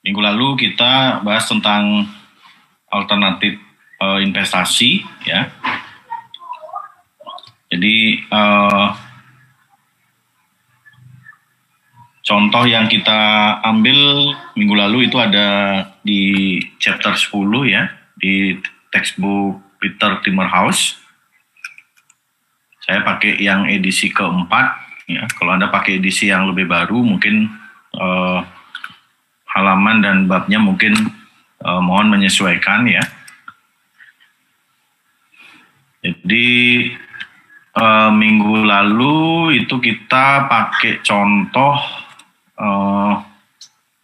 Minggu lalu kita bahas tentang alternatif investasi, ya. Jadi contoh yang kita ambil minggu lalu itu ada di chapter 10 ya, di textbook Peter Timmerhouse. Saya pakai yang edisi keempat, ya. Kalau Anda pakai edisi yang lebih baru, mungkin halaman dan babnya mungkin mohon menyesuaikan, ya. Jadi minggu lalu itu kita pakai contoh,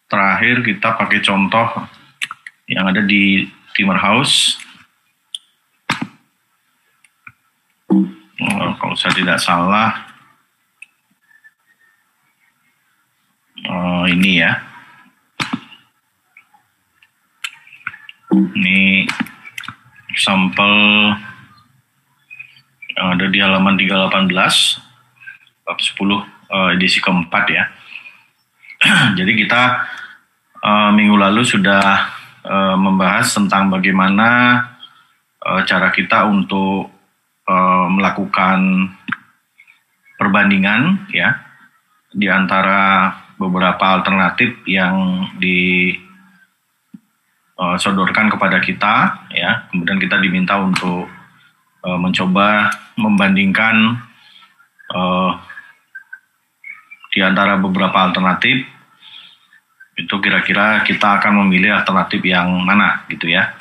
terakhir kita pakai contoh yang ada di Timmerhouse. Kalau saya tidak salah, ini ya. Ini sampel yang ada di halaman 318, bab 10, edisi keempat ya. Jadi kita minggu lalu sudah membahas tentang bagaimana cara kita untuk melakukan perbandingan ya di antara beberapa alternatif yang disodorkan kepada kita ya. Kemudian kita diminta untuk mencoba membandingkan di antara beberapa alternatif, itu kira-kira kita akan memilih alternatif yang mana gitu ya.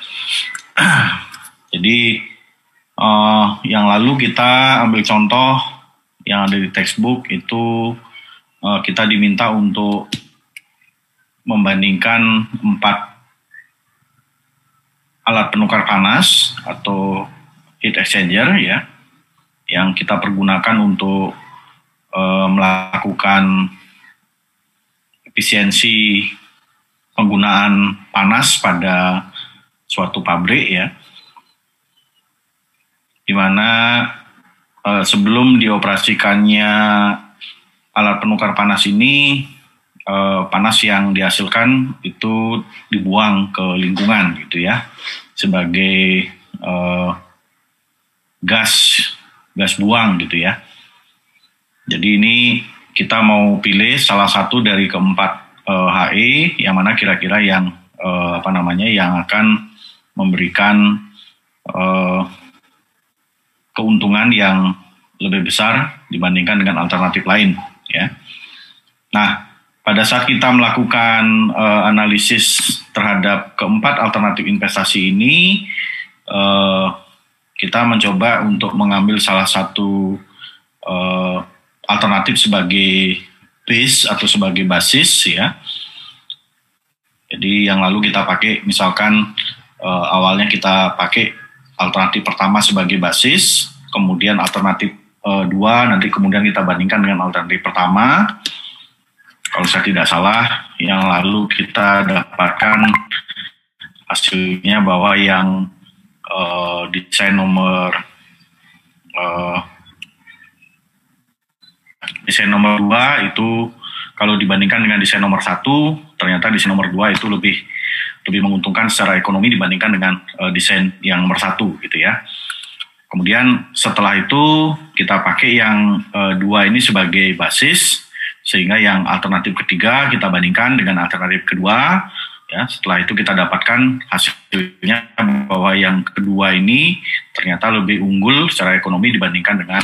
Jadi yang lalu kita ambil contoh yang ada di textbook itu, kita diminta untuk membandingkan 4 alat penukar panas atau heat exchanger ya, yang kita pergunakan untuk melakukan efisiensi penggunaan panas pada suatu pabrik ya, di mana sebelum dioperasikannya alat penukar panas ini, panas yang dihasilkan itu dibuang ke lingkungan gitu ya, sebagai gas buang gitu ya. Jadi ini kita mau pilih salah satu dari keempat HE, yang mana kira-kira yang yang akan memberikan keuntungan yang lebih besar dibandingkan dengan alternatif lain ya. Nah, pada saat kita melakukan analisis terhadap keempat alternatif investasi ini, kita mencoba untuk mengambil salah satu alternatif sebagai base atau sebagai basis ya. Jadi yang lalu kita pakai, misalkan awalnya kita pakai alternatif pertama sebagai basis, kemudian alternatif 2 nanti kemudian kita bandingkan dengan alternatif pertama. Kalau saya tidak salah, yang lalu kita dapatkan hasilnya bahwa yang desain nomor 2 itu kalau dibandingkan dengan desain nomor 1, ternyata desain nomor 2 itu lebih menguntungkan secara ekonomi dibandingkan dengan desain yang nomor 1 gitu ya. Kemudian setelah itu kita pakai yang 2 ini sebagai basis, sehingga yang alternatif ketiga kita bandingkan dengan alternatif kedua ya. Setelah itu kita dapatkan hasilnya bahwa yang kedua ini ternyata lebih unggul secara ekonomi dibandingkan dengan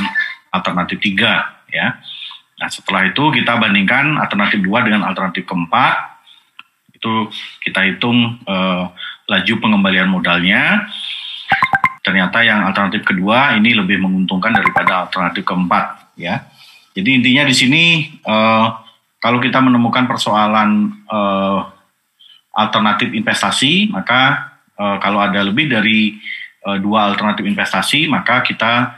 alternatif 3 ya. Nah, setelah itu kita bandingkan alternatif 2 dengan alternatif keempat. Itu kita hitung laju pengembalian modalnya. Ternyata yang alternatif kedua ini lebih menguntungkan daripada alternatif keempat ya. Jadi intinya di sini kalau kita menemukan persoalan alternatif investasi, maka kalau ada lebih dari 2 alternatif investasi, maka kita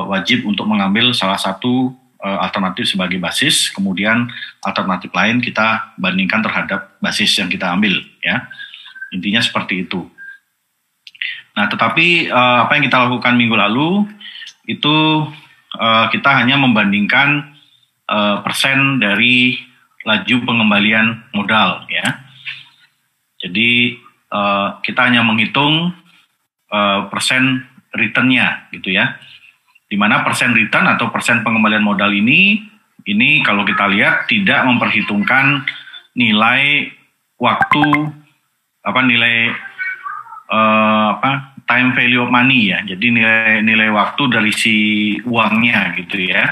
wajib untuk mengambil salah satu alternatif sebagai basis, kemudian alternatif lain kita bandingkan terhadap basis yang kita ambil ya. Intinya seperti itu. Nah, tetapi apa yang kita lakukan minggu lalu itu kita hanya membandingkan persen dari laju pengembalian modal ya. Jadi kita hanya menghitung persen return-nya gitu ya. Di mana persen return atau persen pengembalian modal ini kalau kita lihat tidak memperhitungkan nilai waktu nilai time value of money ya. Jadi nilai waktu dari si uangnya gitu ya.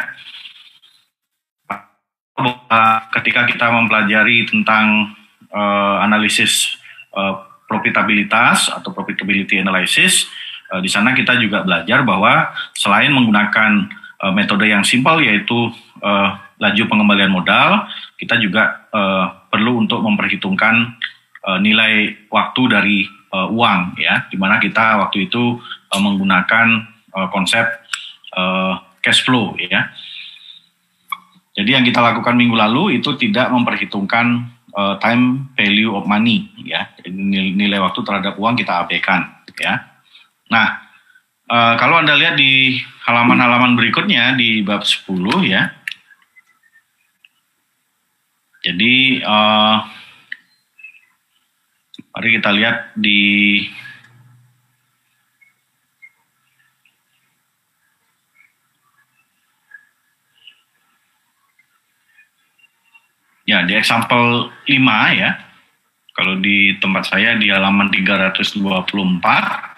Ketika kita mempelajari tentang analisis profitabilitas atau profitability analysis, di sana kita juga belajar bahwa selain menggunakan metode yang simpel yaitu laju pengembalian modal, kita juga perlu untuk memperhitungkan nilai waktu dari uang ya, di mana kita waktu itu menggunakan konsep cash flow ya. Jadi yang kita lakukan minggu lalu itu tidak memperhitungkan time value of money ya. Nilai waktu terhadap uang kita abaikan ya. Nah, kalau Anda lihat di halaman-halaman berikutnya di bab 10 ya. Jadi mari kita lihat di example 5 ya. Kalau di tempat saya di halaman 324.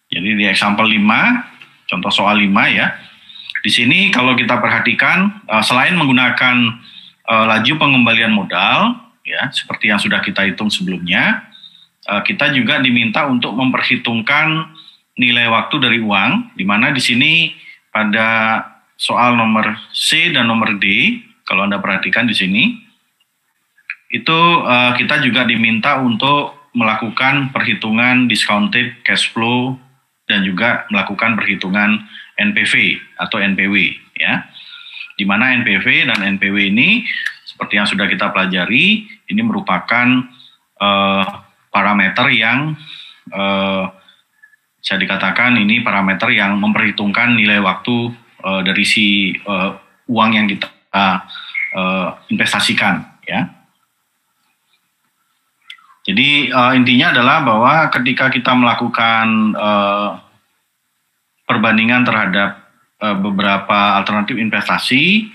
Jadi di example 5, contoh soal 5 ya. Di sini kalau kita perhatikan selain menggunakan laju pengembalian modal ya, seperti yang sudah kita hitung sebelumnya, kita juga diminta untuk memperhitungkan nilai waktu dari uang, di mana di sini pada soal nomor C dan nomor D, kalau Anda perhatikan di sini, itu kita juga diminta untuk melakukan perhitungan discounted cash flow dan juga melakukan perhitungan NPV atau NPW ya. Di mana NPV dan NPW ini seperti yang sudah kita pelajari, ini merupakan parameter yang bisa dikatakan ini parameter yang memperhitungkan nilai waktu dari si uang yang kita investasikan ya. Jadi intinya adalah bahwa ketika kita melakukan perbandingan terhadap beberapa alternatif investasi,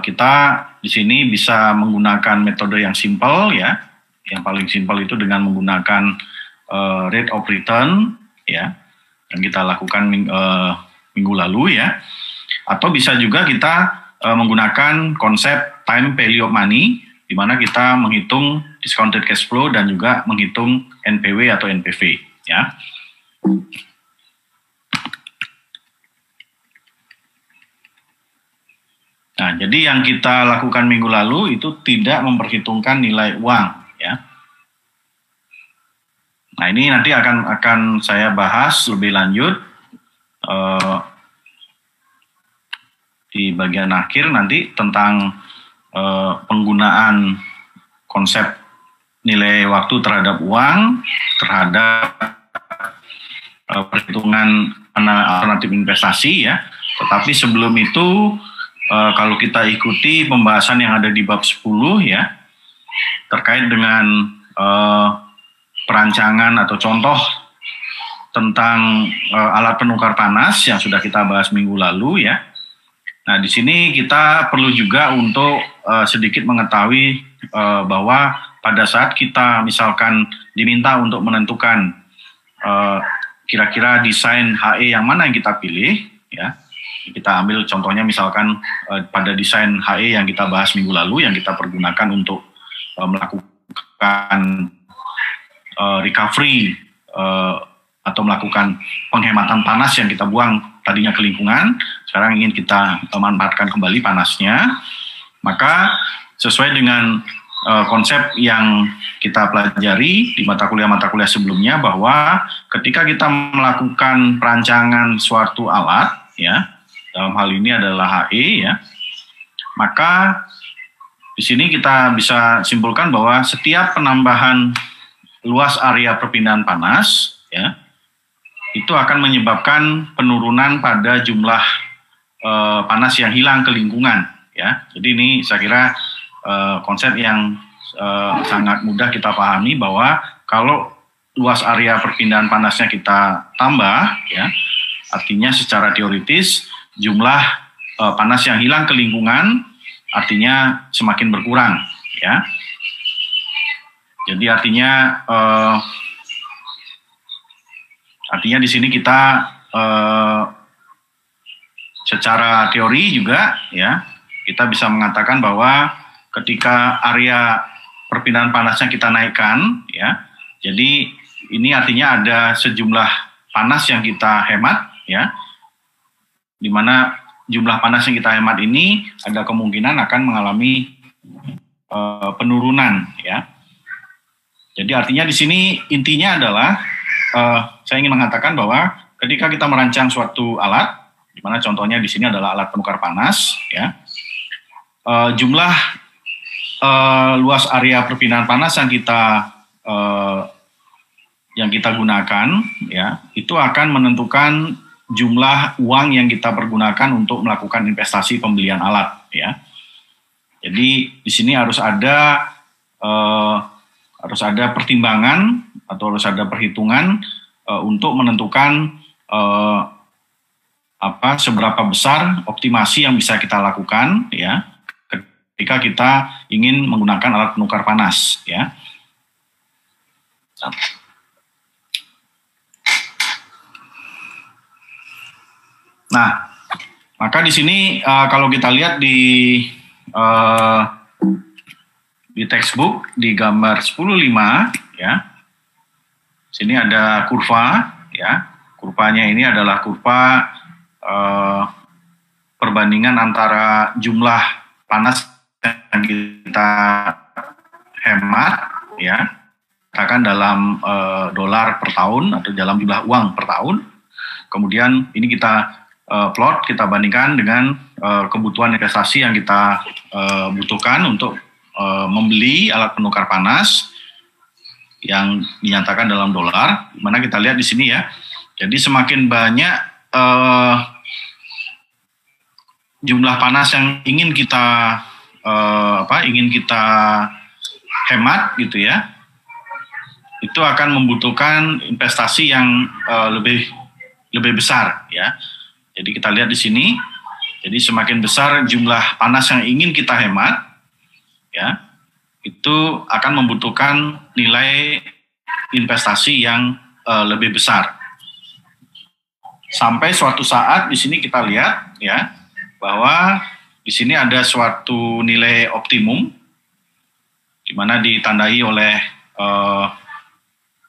kita di sini bisa menggunakan metode yang simpel ya. Yang paling simpel itu dengan menggunakan rate of return ya, yang kita lakukan minggu lalu ya. Atau bisa juga kita menggunakan konsep time value of money, di mana kita menghitung discounted cash flow dan juga menghitung NPW atau NPV ya. Nah, jadi yang kita lakukan minggu lalu itu tidak memperhitungkan nilai uang ya. Nah, ini nanti akan saya bahas lebih lanjut di bagian akhir nanti tentang penggunaan konsep nilai waktu terhadap uang, terhadap perhitungan alternatif investasi ya. Tetapi sebelum itu kalau kita ikuti pembahasan yang ada di bab 10 ya, terkait dengan perancangan atau contoh tentang alat penukar panas yang sudah kita bahas minggu lalu ya. Nah, di sini kita perlu juga untuk sedikit mengetahui bahwa pada saat kita misalkan diminta untuk menentukan kira-kira desain HE yang mana yang kita pilih ya. Kita ambil contohnya misalkan pada desain HE yang kita bahas minggu lalu yang kita pergunakan untuk melakukan recovery atau melakukan penghematan panas yang kita buang tadinya ke lingkungan, sekarang ingin kita manfaatkan kembali panasnya, maka sesuai dengan konsep yang kita pelajari di mata kuliah sebelumnya bahwa ketika kita melakukan perancangan suatu alat, ya dalam hal ini adalah HE, ya, maka di sini kita bisa simpulkan bahwa setiap penambahan luas area perpindahan panas, ya, itu akan menyebabkan penurunan pada jumlah panas yang hilang ke lingkungan, ya. Jadi ini saya kira konsep yang sangat mudah kita pahami bahwa kalau luas area perpindahan panasnya kita tambah, ya, artinya secara teoritis jumlah panas yang hilang ke lingkungan artinya semakin berkurang, ya. Jadi artinya di sini kita secara teori juga, ya, kita bisa mengatakan bahwa ketika area perpindahan panasnya kita naikkan, ya, jadi ini artinya ada sejumlah panas yang kita hemat, ya, di mana jumlah panas yang kita hemat ini ada kemungkinan akan mengalami penurunan, ya. Jadi artinya di sini intinya adalah saya ingin mengatakan bahwa ketika kita merancang suatu alat, di mana contohnya di sini adalah alat penukar panas, ya, jumlah luas area perpindahan panas yang kita gunakan, ya, itu akan menentukan jumlah uang yang kita pergunakan untuk melakukan investasi pembelian alat, ya. Jadi di sini harus ada pertimbangan atau harus ada perhitungan untuk menentukan seberapa besar optimasi yang bisa kita lakukan, ya, ketika kita ingin menggunakan alat penukar panas, ya. Nah, maka di sini kalau kita lihat di textbook di gambar 10.5, ya. Sini ada kurva, ya. Kurvanya ini adalah kurva perbandingan antara jumlah panas yang kita hemat, ya, katakan dalam dolar per tahun atau dalam jumlah uang per tahun. Kemudian ini kita plot, kita bandingkan dengan kebutuhan investasi yang kita butuhkan untuk membeli alat penukar panas yang dinyatakan dalam dolar. Dimana kita lihat di sini, ya. Jadi semakin banyak jumlah panas yang ingin kita hemat, gitu, ya, itu akan membutuhkan investasi yang lebih besar, ya. Jadi kita lihat di sini, jadi semakin besar jumlah panas yang ingin kita hemat, ya, itu akan membutuhkan nilai investasi yang lebih besar. Sampai suatu saat di sini kita lihat, ya, bahwa di sini ada suatu nilai optimum, di mana ditandai oleh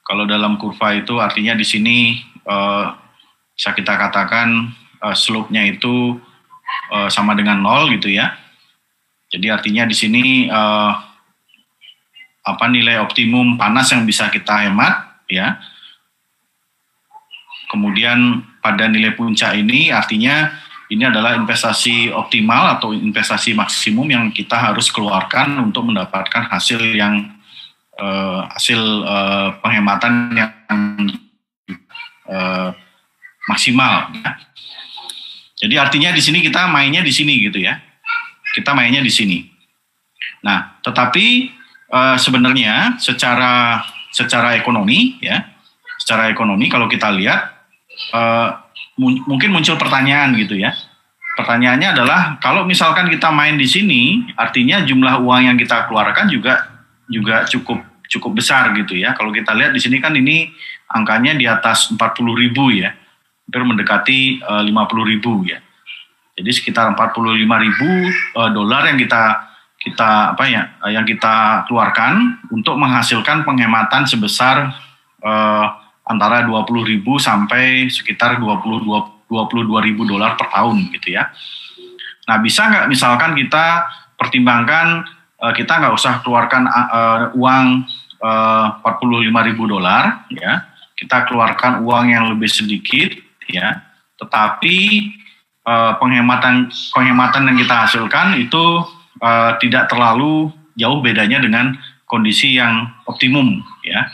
kalau dalam kurva itu artinya di sini bisa kita katakan slope-nya itu sama dengan 0, gitu, ya. Jadi artinya di sini nilai optimum panas yang bisa kita hemat, ya. Kemudian pada nilai puncak ini artinya ini adalah investasi optimal atau investasi maksimum yang kita harus keluarkan untuk mendapatkan hasil penghematan yang maksimal, ya. Jadi artinya di sini kita mainnya di sini, gitu, ya. Kita mainnya di sini. Nah, tetapi sebenarnya secara ekonomi, ya, secara ekonomi kalau kita lihat mungkin muncul pertanyaan, gitu, ya. Pertanyaannya adalah kalau misalkan kita main di sini, artinya jumlah uang yang kita keluarkan juga cukup besar, gitu, ya. Kalau kita lihat di sini kan ini angkanya di atas 40.000, ya. Hampir mendekati 50.000, ya. Jadi sekitar 45.000 dolar yang kita keluarkan untuk menghasilkan penghematan sebesar antara 20.000 sampai sekitar 22.000 dolar per tahun, gitu, ya. Nah, bisa nggak misalkan kita pertimbangkan kita nggak usah keluarkan uang 45.000 dolar, ya. Kita keluarkan uang yang lebih sedikit, ya, tetapi penghematan yang kita hasilkan itu tidak terlalu jauh bedanya dengan kondisi yang optimum, ya.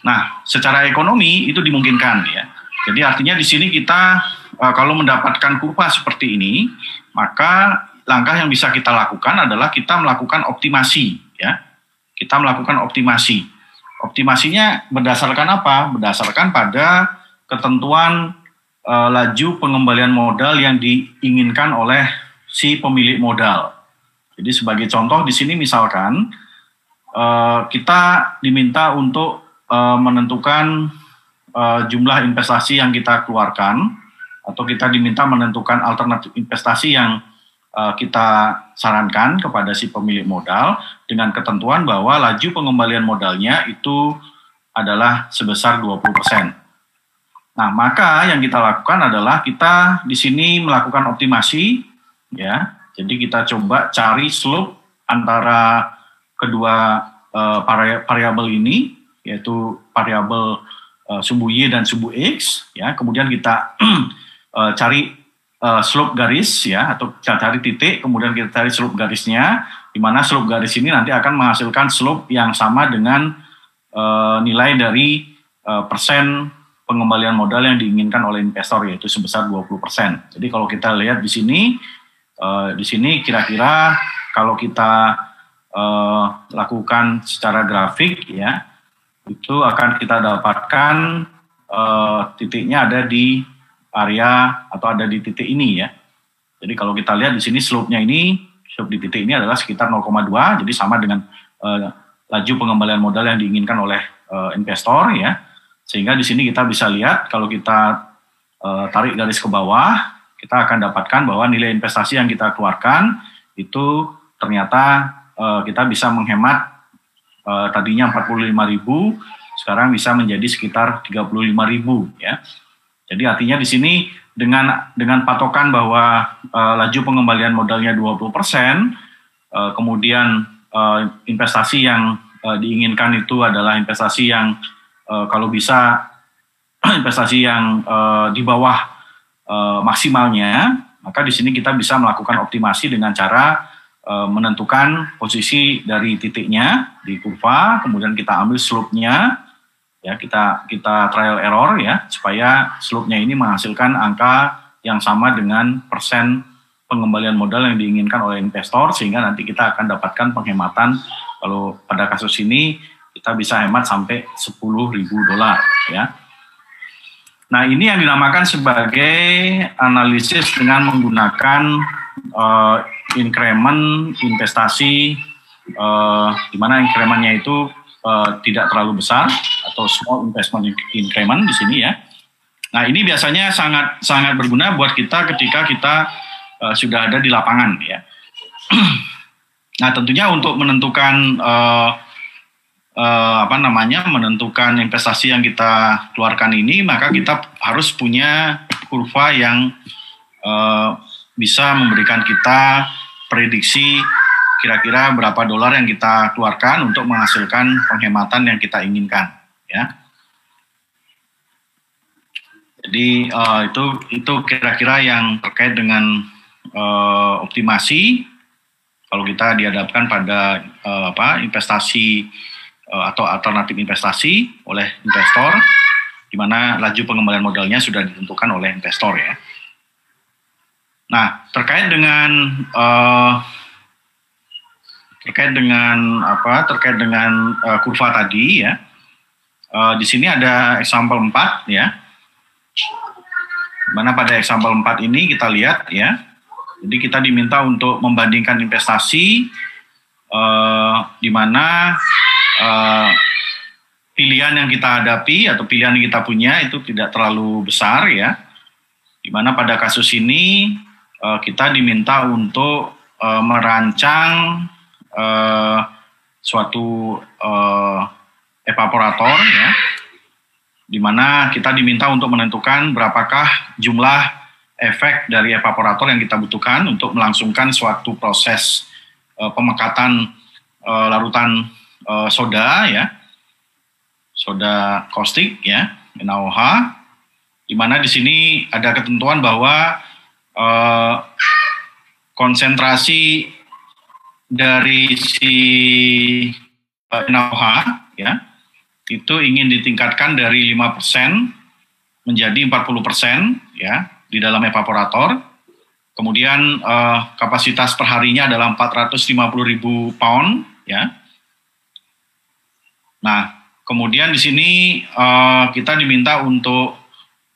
Nah, secara ekonomi itu dimungkinkan, ya. Jadi artinya di sini kita kalau mendapatkan kurva seperti ini, maka langkah yang bisa kita lakukan adalah kita melakukan optimasi, ya. kita melakukan optimasi. Optimasinya berdasarkan apa? Berdasarkan pada ketentuan laju pengembalian modal yang diinginkan oleh si pemilik modal. Jadi sebagai contoh di sini misalkan kita diminta untuk menentukan jumlah investasi yang kita keluarkan, atau kita diminta menentukan alternatif investasi yang kita sarankan kepada si pemilik modal dengan ketentuan bahwa laju pengembalian modalnya itu adalah sebesar 20%. Nah, maka yang kita lakukan adalah kita di sini melakukan optimasi, ya. Jadi kita coba cari slope antara kedua variabel ini, yaitu variabel sumbu Y dan sumbu X, ya. Kemudian kita cari slope garis, ya, atau cari titik, kemudian kita cari slope garisnya, di mana slope garis ini nanti akan menghasilkan slope yang sama dengan nilai dari persen pengembalian modal yang diinginkan oleh investor, yaitu sebesar 20%. Jadi kalau kita lihat di sini kira-kira kalau kita lakukan secara grafik, ya, itu akan kita dapatkan titiknya ada di area atau ada di titik ini, ya. Jadi kalau kita lihat di sini slope-nya ini, slope di titik ini adalah sekitar 0,2, jadi sama dengan laju pengembalian modal yang diinginkan oleh investor, ya. Sehingga di sini kita bisa lihat kalau kita tarik garis ke bawah, kita akan dapatkan bahwa nilai investasi yang kita keluarkan itu ternyata kita bisa menghemat tadinya 45.000, sekarang bisa menjadi sekitar 35.000, ya. Jadi artinya di sini dengan patokan bahwa laju pengembalian modalnya 20%, kemudian investasi yang diinginkan itu adalah investasi yang kalau bisa investasi yang di bawah maksimalnya, maka di sini kita bisa melakukan optimasi dengan cara menentukan posisi dari titiknya di kurva, kemudian kita ambil slope-nya, ya, kita trial error, ya, supaya slope-nya ini menghasilkan angka yang sama dengan persen pengembalian modal yang diinginkan oleh investor, sehingga nanti kita akan dapatkan penghematan. Kalau pada kasus ini kita bisa hemat sampai $10.000, ya. Nah, ini yang dinamakan sebagai analisis dengan menggunakan increment investasi, di mana incrementnya itu tidak terlalu besar, atau small investment increment di sini, ya. Nah, ini biasanya sangat berguna buat kita ketika kita sudah ada di lapangan, ya. Nah, tentunya untuk menentukan menentukan investasi yang kita keluarkan ini, maka kita harus punya kurva yang bisa memberikan kita prediksi kira-kira berapa dolar yang kita keluarkan untuk menghasilkan penghematan yang kita inginkan, ya. Jadi itu kira-kira yang terkait dengan optimasi kalau kita dihadapkan pada investasi atau alternatif investasi oleh investor, di mana laju pengembalian modalnya sudah ditentukan oleh investor, ya. Nah, terkait dengan kurva tadi, ya. Di sini ada example 4, ya. Mana pada example 4 ini kita lihat, ya. Jadi kita diminta untuk membandingkan investasi di mana pilihan yang kita hadapi atau pilihan yang kita punya itu tidak terlalu besar, ya. Di mana pada kasus ini kita diminta untuk merancang suatu evaporator, ya, di mana kita diminta untuk menentukan berapakah jumlah efek dari evaporator yang kita butuhkan untuk melangsungkan suatu proses pemekatan larutan soda, ya, soda kaustik, ya, NaOH, di mana di sini ada ketentuan bahwa konsentrasi dari si NaOH, ya, itu ingin ditingkatkan dari 5% menjadi 40%, ya, di dalam evaporator. Kemudian kapasitas perharinya adalah 450.000 pound, ya. Nah, kemudian di sini kita diminta untuk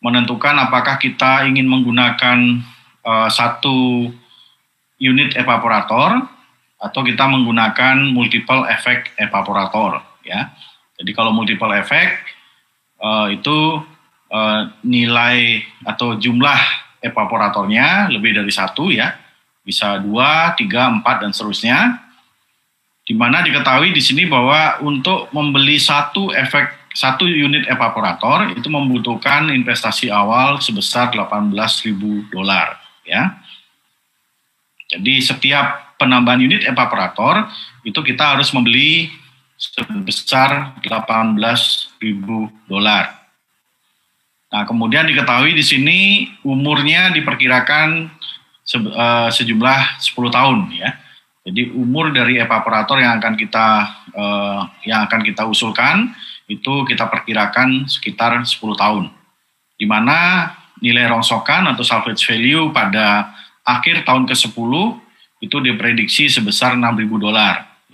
menentukan apakah kita ingin menggunakan satu unit evaporator atau kita menggunakan multiple effect evaporator, ya. Jadi kalau multiple effect itu nilai atau jumlah evaporatornya lebih dari satu, ya, bisa 2, 3, 4 dan seterusnya. Di mana diketahui di sini bahwa untuk membeli satu unit evaporator itu membutuhkan investasi awal sebesar $18.000, ya. Jadi setiap penambahan unit evaporator itu kita harus membeli sebesar $18.000. Nah, kemudian diketahui di sini umurnya diperkirakan sejumlah 10 tahun, ya. Jadi umur dari evaporator yang akan kita usulkan itu kita perkirakan sekitar 10 tahun. Di mana nilai rongsokan atau salvage value pada akhir tahun ke-10 itu diprediksi sebesar $6.000,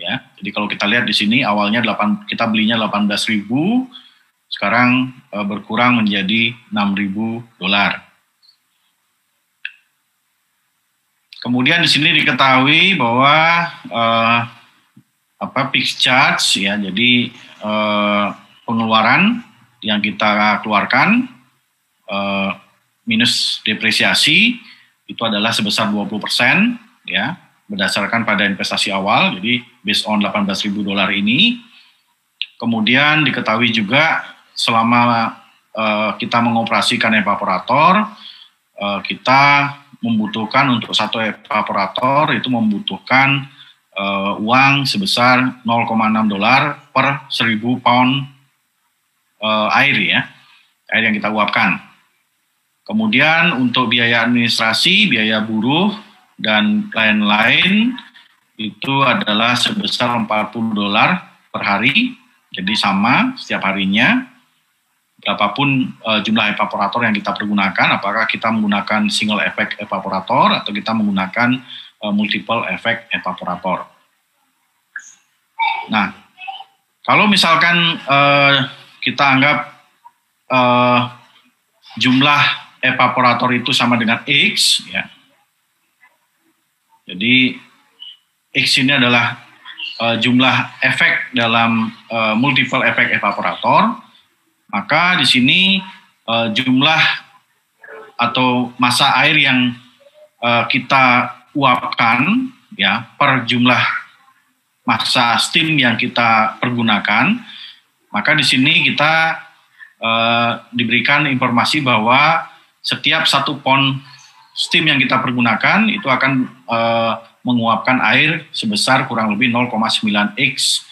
ya. Jadi kalau kita lihat di sini awalnya kita belinya $18.000, sekarang berkurang menjadi $6.000. Kemudian di sini diketahui bahwa fixed charge, ya, jadi pengeluaran yang kita keluarkan minus depresiasi itu adalah sebesar 20%, ya, berdasarkan pada investasi awal, jadi based on $18.000 ini. Kemudian diketahui juga selama kita mengoperasikan evaporator, kita membutuhkan untuk satu evaporator itu membutuhkan uang sebesar $0,6 per 1.000 pound air, ya, air yang kita uapkan. Kemudian untuk biaya administrasi, biaya buruh, dan lain-lain itu adalah sebesar $40 per hari, jadi sama setiap harinya. Berapapun jumlah evaporator yang kita pergunakan, apakah kita menggunakan single effect evaporator atau kita menggunakan multiple effect evaporator. Nah, kalau misalkan kita anggap jumlah evaporator itu sama dengan X, ya. Jadi X ini adalah jumlah efek dalam multiple effect evaporator. Maka di sini jumlah atau massa air yang kita uapkan, ya, per jumlah massa steam yang kita pergunakan, maka di sini kita diberikan informasi bahwa setiap 1 pound steam yang kita pergunakan itu akan menguapkan air sebesar kurang lebih 0,9x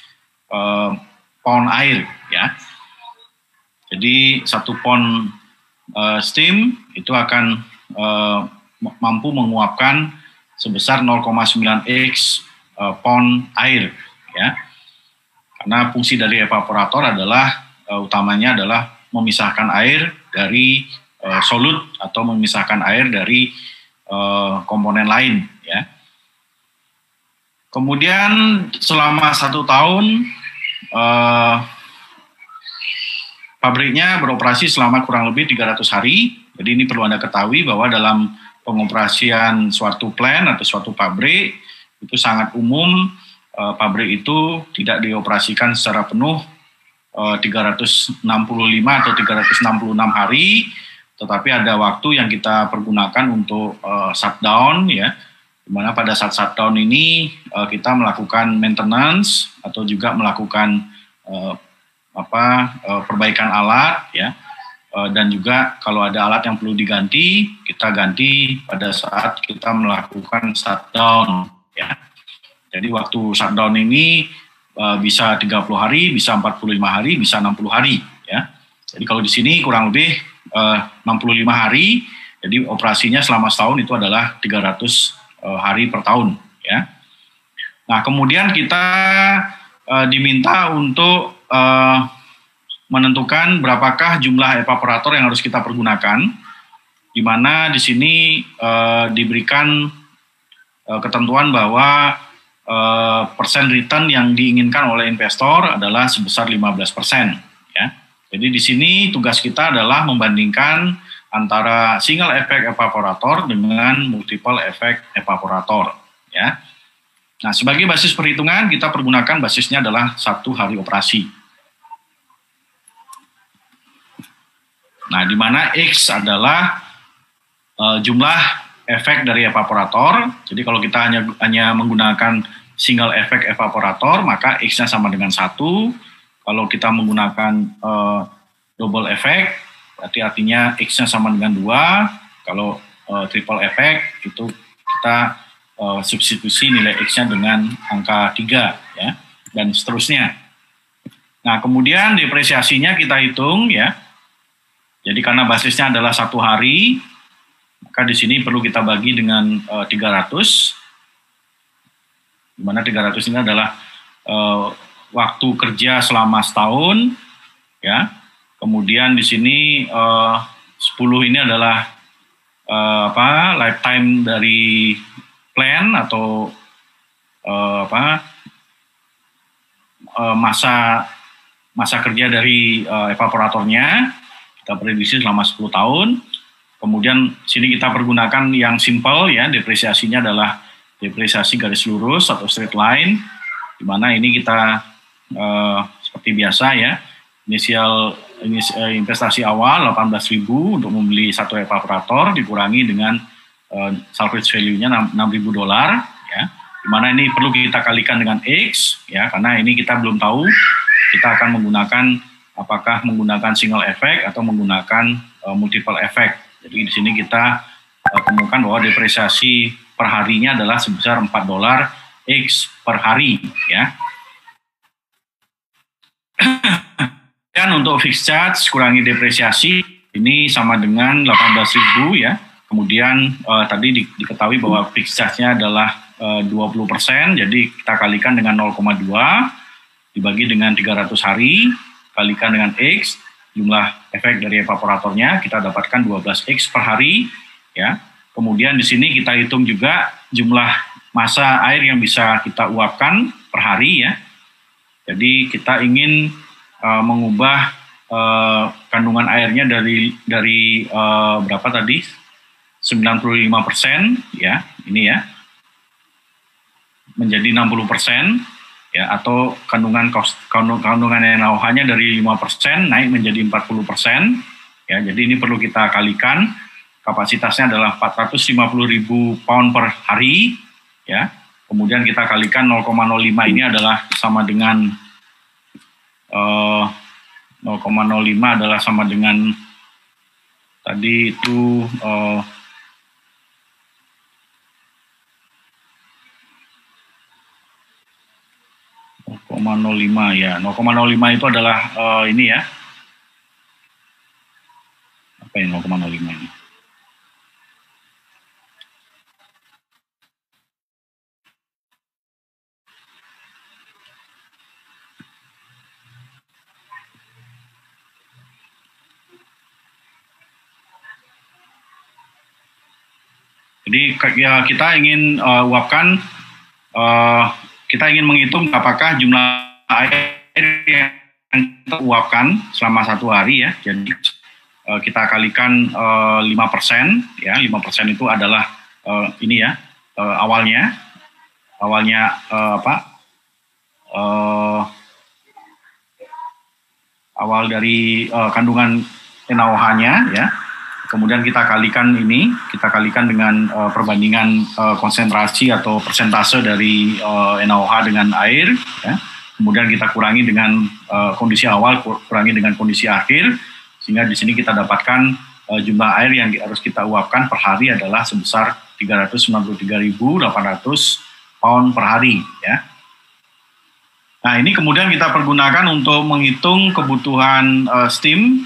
pound air, ya. Jadi 1 pound steam itu akan mampu menguapkan sebesar 0,9x pound air, ya. Karena fungsi dari evaporator adalah utamanya adalah memisahkan air dari solut atau memisahkan air dari komponen lain, ya. Kemudian selama 1 tahun pabriknya beroperasi selama kurang lebih 300 hari. Jadi ini perlu Anda ketahui bahwa dalam pengoperasian suatu plant atau suatu pabrik itu sangat umum pabrik itu tidak dioperasikan secara penuh 365 atau 366 hari, tetapi ada waktu yang kita pergunakan untuk shutdown, ya. Dimana pada saat shutdown ini kita melakukan maintenance atau juga melakukan perbaikan alat, ya, dan juga kalau ada alat yang perlu diganti, kita ganti pada saat kita melakukan shutdown, ya. Jadi waktu shutdown ini bisa 30 hari, bisa 45 hari, bisa 60 hari, ya. Jadi kalau di sini kurang lebih 65 hari, jadi operasinya selama setahun itu adalah 300 hari per tahun, ya. Nah, kemudian kita diminta untuk menentukan berapakah jumlah evaporator yang harus kita pergunakan, di mana di sini diberikan ketentuan bahwa persen return yang diinginkan oleh investor adalah sebesar 15%. Ya. Jadi di sini tugas kita adalah membandingkan antara single effect evaporator dengan multiple effect evaporator. Ya. Nah, sebagai basis perhitungan kita pergunakan basisnya adalah 1 hari operasi. Nah, di mana X adalah jumlah efek dari evaporator. Jadi kalau kita hanya menggunakan single effect evaporator, maka X-nya sama dengan 1. Kalau kita menggunakan double effect, berarti artinya X-nya sama dengan 2. Kalau triple effect, itu kita substitusi nilai X-nya dengan angka 3, ya, dan seterusnya. Nah, kemudian depresiasinya kita hitung, ya. Jadi karena basisnya adalah 1 hari, maka di sini perlu kita bagi dengan 300, di mana 300 ini adalah waktu kerja selama setahun, ya. Kemudian di sini 10 ini adalah lifetime dari plan atau masa kerja dari evaporatornya. Kita prediksi selama 10 tahun. Kemudian sini kita pergunakan yang simple, ya, depresiasinya adalah depresiasi garis lurus atau straight line, di mana ini kita seperti biasa, ya, inisial investasi awal 18.000 untuk membeli 1 evaporator dikurangi dengan salvage value-nya $6.000, ya, di mana ini perlu kita kalikan dengan X, ya, karena ini kita belum tahu kita akan menggunakan apakah menggunakan single effect atau menggunakan multiple effect. Jadi di sini kita temukan bahwa depresiasi per harinya adalah sebesar $4 X per hari, ya. Dan untuk fixed charge kurangi depresiasi ini sama dengan 18.000, ya. Kemudian tadi diketahui bahwa fixed charge-nya adalah 20%, jadi kita kalikan dengan 0,2 dibagi dengan 300 hari, kalikan dengan X, jumlah efek dari evaporatornya, kita dapatkan 12X per hari, ya. Kemudian di sini kita hitung juga jumlah massa air yang bisa kita uapkan per hari, ya. Jadi kita ingin mengubah kandungan airnya dari berapa tadi? 95%, ya, ini, ya, menjadi 60%. Ya, atau kandungan NaOH-nya dari 5% naik menjadi 40%, ya. Jadi ini perlu kita kalikan, kapasitasnya adalah 450.000 pound per hari, ya. Kemudian kita kalikan 0,05 ini adalah sama dengan 0,05 adalah sama dengan tadi itu 0,05, ya. 0,05 itu adalah ini, ya. Apa yang 0,05 ini? Jadi ya, kita ingin uapkan, kita ingin menghitung apakah jumlah air yang kita uapkan selama 1 hari, ya. Jadi kita kalikan 5%, ya. 5% itu adalah ini, ya, awalnya awal dari kandungan NaOH-nya, ya. Kemudian kita kalikan dengan perbandingan konsentrasi atau persentase dari NaOH dengan air, ya. Kemudian kita kurangi dengan kondisi awal, kurangi dengan kondisi akhir, sehingga di sini kita dapatkan jumlah air yang harus kita uapkan per hari adalah sebesar 393.800 pound per hari, ya. Nah, ini kemudian kita pergunakan untuk menghitung kebutuhan steam,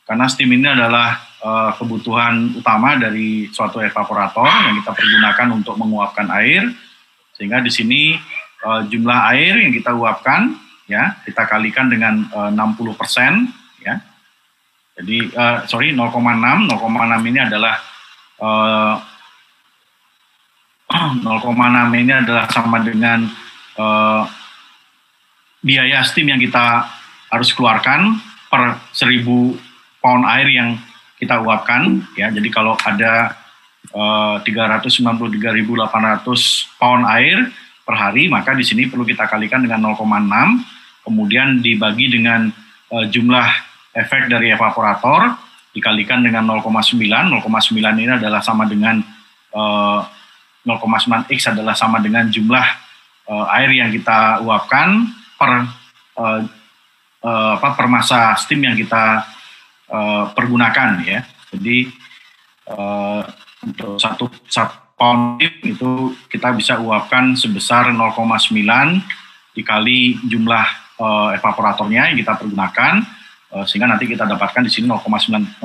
karena steam ini adalah kebutuhan utama dari suatu evaporator yang kita pergunakan untuk menguapkan air, sehingga di sini jumlah air yang kita uapkan, ya, kita kalikan dengan 60%, ya. Jadi 0,6 ini adalah 0,6 ini adalah sama dengan biaya steam yang kita harus keluarkan per 1000 pound air yang kita uapkan, ya. Jadi kalau ada 393.800 pound air per hari, maka di sini perlu kita kalikan dengan 0,6, kemudian dibagi dengan jumlah efek dari evaporator, dikalikan dengan 0,9. 0,9 ini adalah sama dengan 0,9x adalah sama dengan jumlah air yang kita uapkan per massa steam yang kita pergunakan, ya. Jadi untuk satu pound itu kita bisa uapkan sebesar 0,9 dikali jumlah evaporatornya yang kita pergunakan, sehingga nanti kita dapatkan di sini 0,9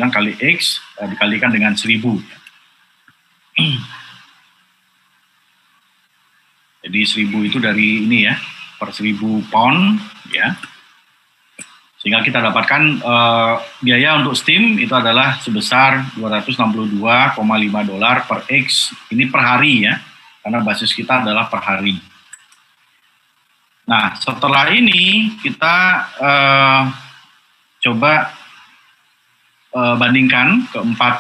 kali X dikalikan dengan 1000. Jadi 1000 itu dari ini, ya, per 1000 pound, ya. Sehingga kita dapatkan biaya untuk steam itu adalah sebesar $262,5 per X, ini per hari, ya, karena basis kita adalah per hari. Nah, setelah ini kita coba bandingkan keempat,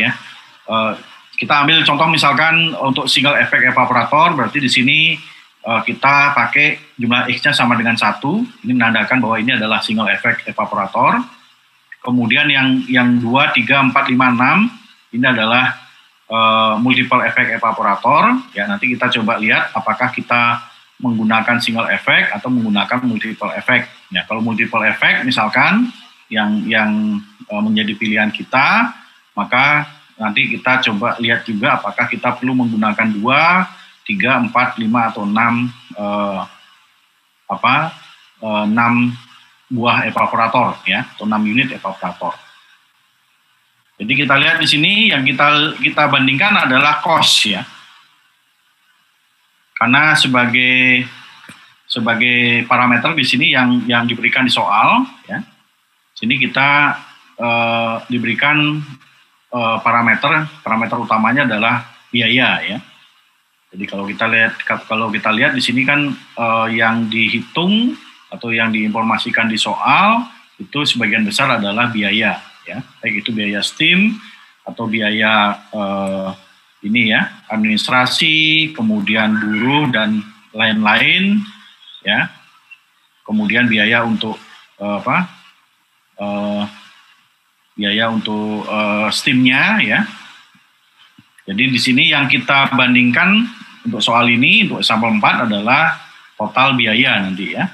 ya. Kita ambil contoh misalkan untuk single effect evaporator, berarti di sini kita pakai jumlah X-nya sama dengan 1, ini menandakan bahwa ini adalah single effect evaporator. Kemudian yang 2, 3, 4, 5, 6, ini adalah multiple effect evaporator, ya. Nanti kita coba lihat apakah kita menggunakan single effect atau menggunakan multiple effect. Ya, kalau multiple effect misalkan yang menjadi pilihan kita, maka nanti kita coba lihat juga apakah kita perlu menggunakan 2, 3, 4, 5 atau 6 buah evaporator, ya, atau 6 unit evaporator. Jadi kita lihat di sini yang kita bandingkan adalah cost, ya. Karena sebagai parameter di sini yang diberikan di soal, ya. Sini kita diberikan parameter utamanya adalah biaya, ya. Jadi kalau kita lihat di sini kan yang dihitung atau yang diinformasikan di soal itu sebagian besar adalah biaya, ya. Baik itu biaya steam atau biaya ini, ya, administrasi, kemudian buruh dan lain-lain, ya. Kemudian biaya untuk steamnya, ya. Jadi di sini yang kita bandingkan untuk soal ini, untuk sampel 4 adalah total biaya nanti, ya.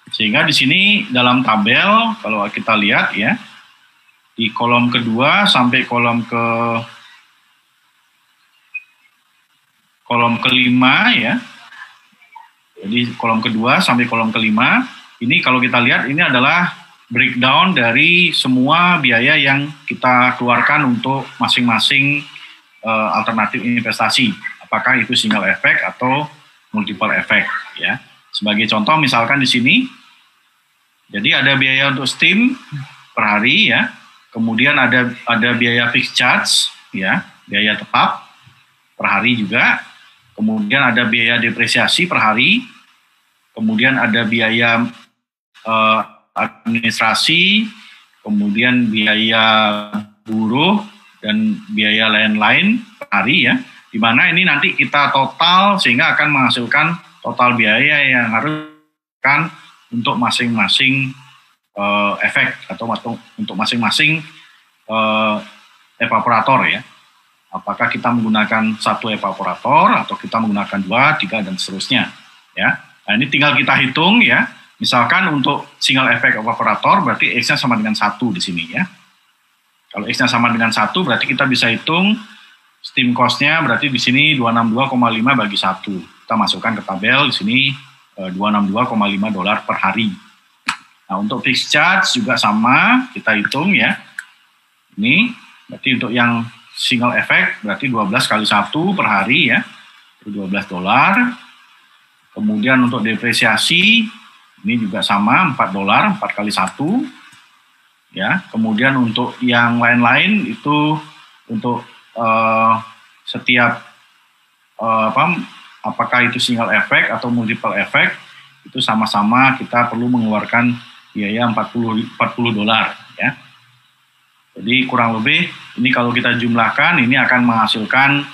Sehingga di sini dalam tabel kalau kita lihat, ya, di kolom kedua sampai kolom kelima, ya. Jadi kolom kedua sampai kolom kelima, ini kalau kita lihat ini adalah breakdown dari semua biaya yang kita keluarkan untuk masing-masing alternatif investasi. Apakah itu single effect atau multiple effect, ya. Sebagai contoh misalkan di sini, jadi ada biaya untuk steam per hari, ya. Kemudian ada biaya fixed charge, ya, biaya tetap per hari juga. Kemudian ada biaya depresiasi per hari, kemudian ada biaya administrasi, kemudian biaya buruh, dan biaya lain-lain per hari, ya. Di mana ini nanti kita total sehingga akan menghasilkan total biaya yang harus kan untuk masing-masing efek atau untuk masing-masing evaporator, ya. Apakah kita menggunakan 1 evaporator atau kita menggunakan 2, 3 dan seterusnya, ya. Nah, ini tinggal kita hitung, ya. Misalkan untuk single effect evaporator berarti X-nya sama dengan 1 di sini, ya. Kalau X-nya sama dengan 1 berarti kita bisa hitung steam cost-nya berarti di sini 262,5 bagi 1. Kita masukkan ke tabel di sini $262,5 per hari. Nah, untuk fixed charge juga sama, kita hitung, ya. Ini berarti untuk yang single effect berarti 12 kali 1 per hari, ya. Itu $12. Kemudian untuk depresiasi ini juga sama, $4, 4 kali 1. Ya, kemudian untuk yang lain-lain itu untuk setiap apakah itu single effect atau multiple effect, itu sama-sama kita perlu mengeluarkan biaya 40 dolar ya. Jadi kurang lebih ini kalau kita jumlahkan ini akan menghasilkan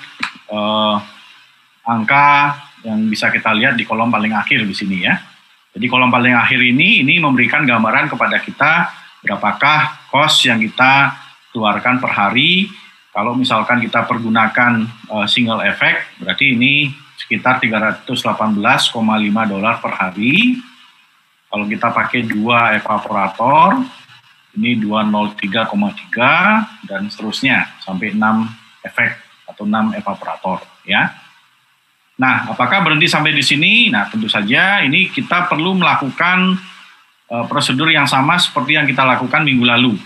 angka yang bisa kita lihat di kolom paling akhir di sini ya. Jadi kolom paling akhir ini memberikan gambaran kepada kita berapakah cost yang kita keluarkan per hari. Kalau misalkan kita pergunakan single effect, berarti ini sekitar 318,5 dolar per hari. Kalau kita pakai 2 evaporator, ini 203,3 dan seterusnya sampai 6 efek atau 6 evaporator ya. Nah, apakah berhenti sampai di sini? Nah, tentu saja ini kita perlu melakukan prosedur yang sama seperti yang kita lakukan minggu lalu.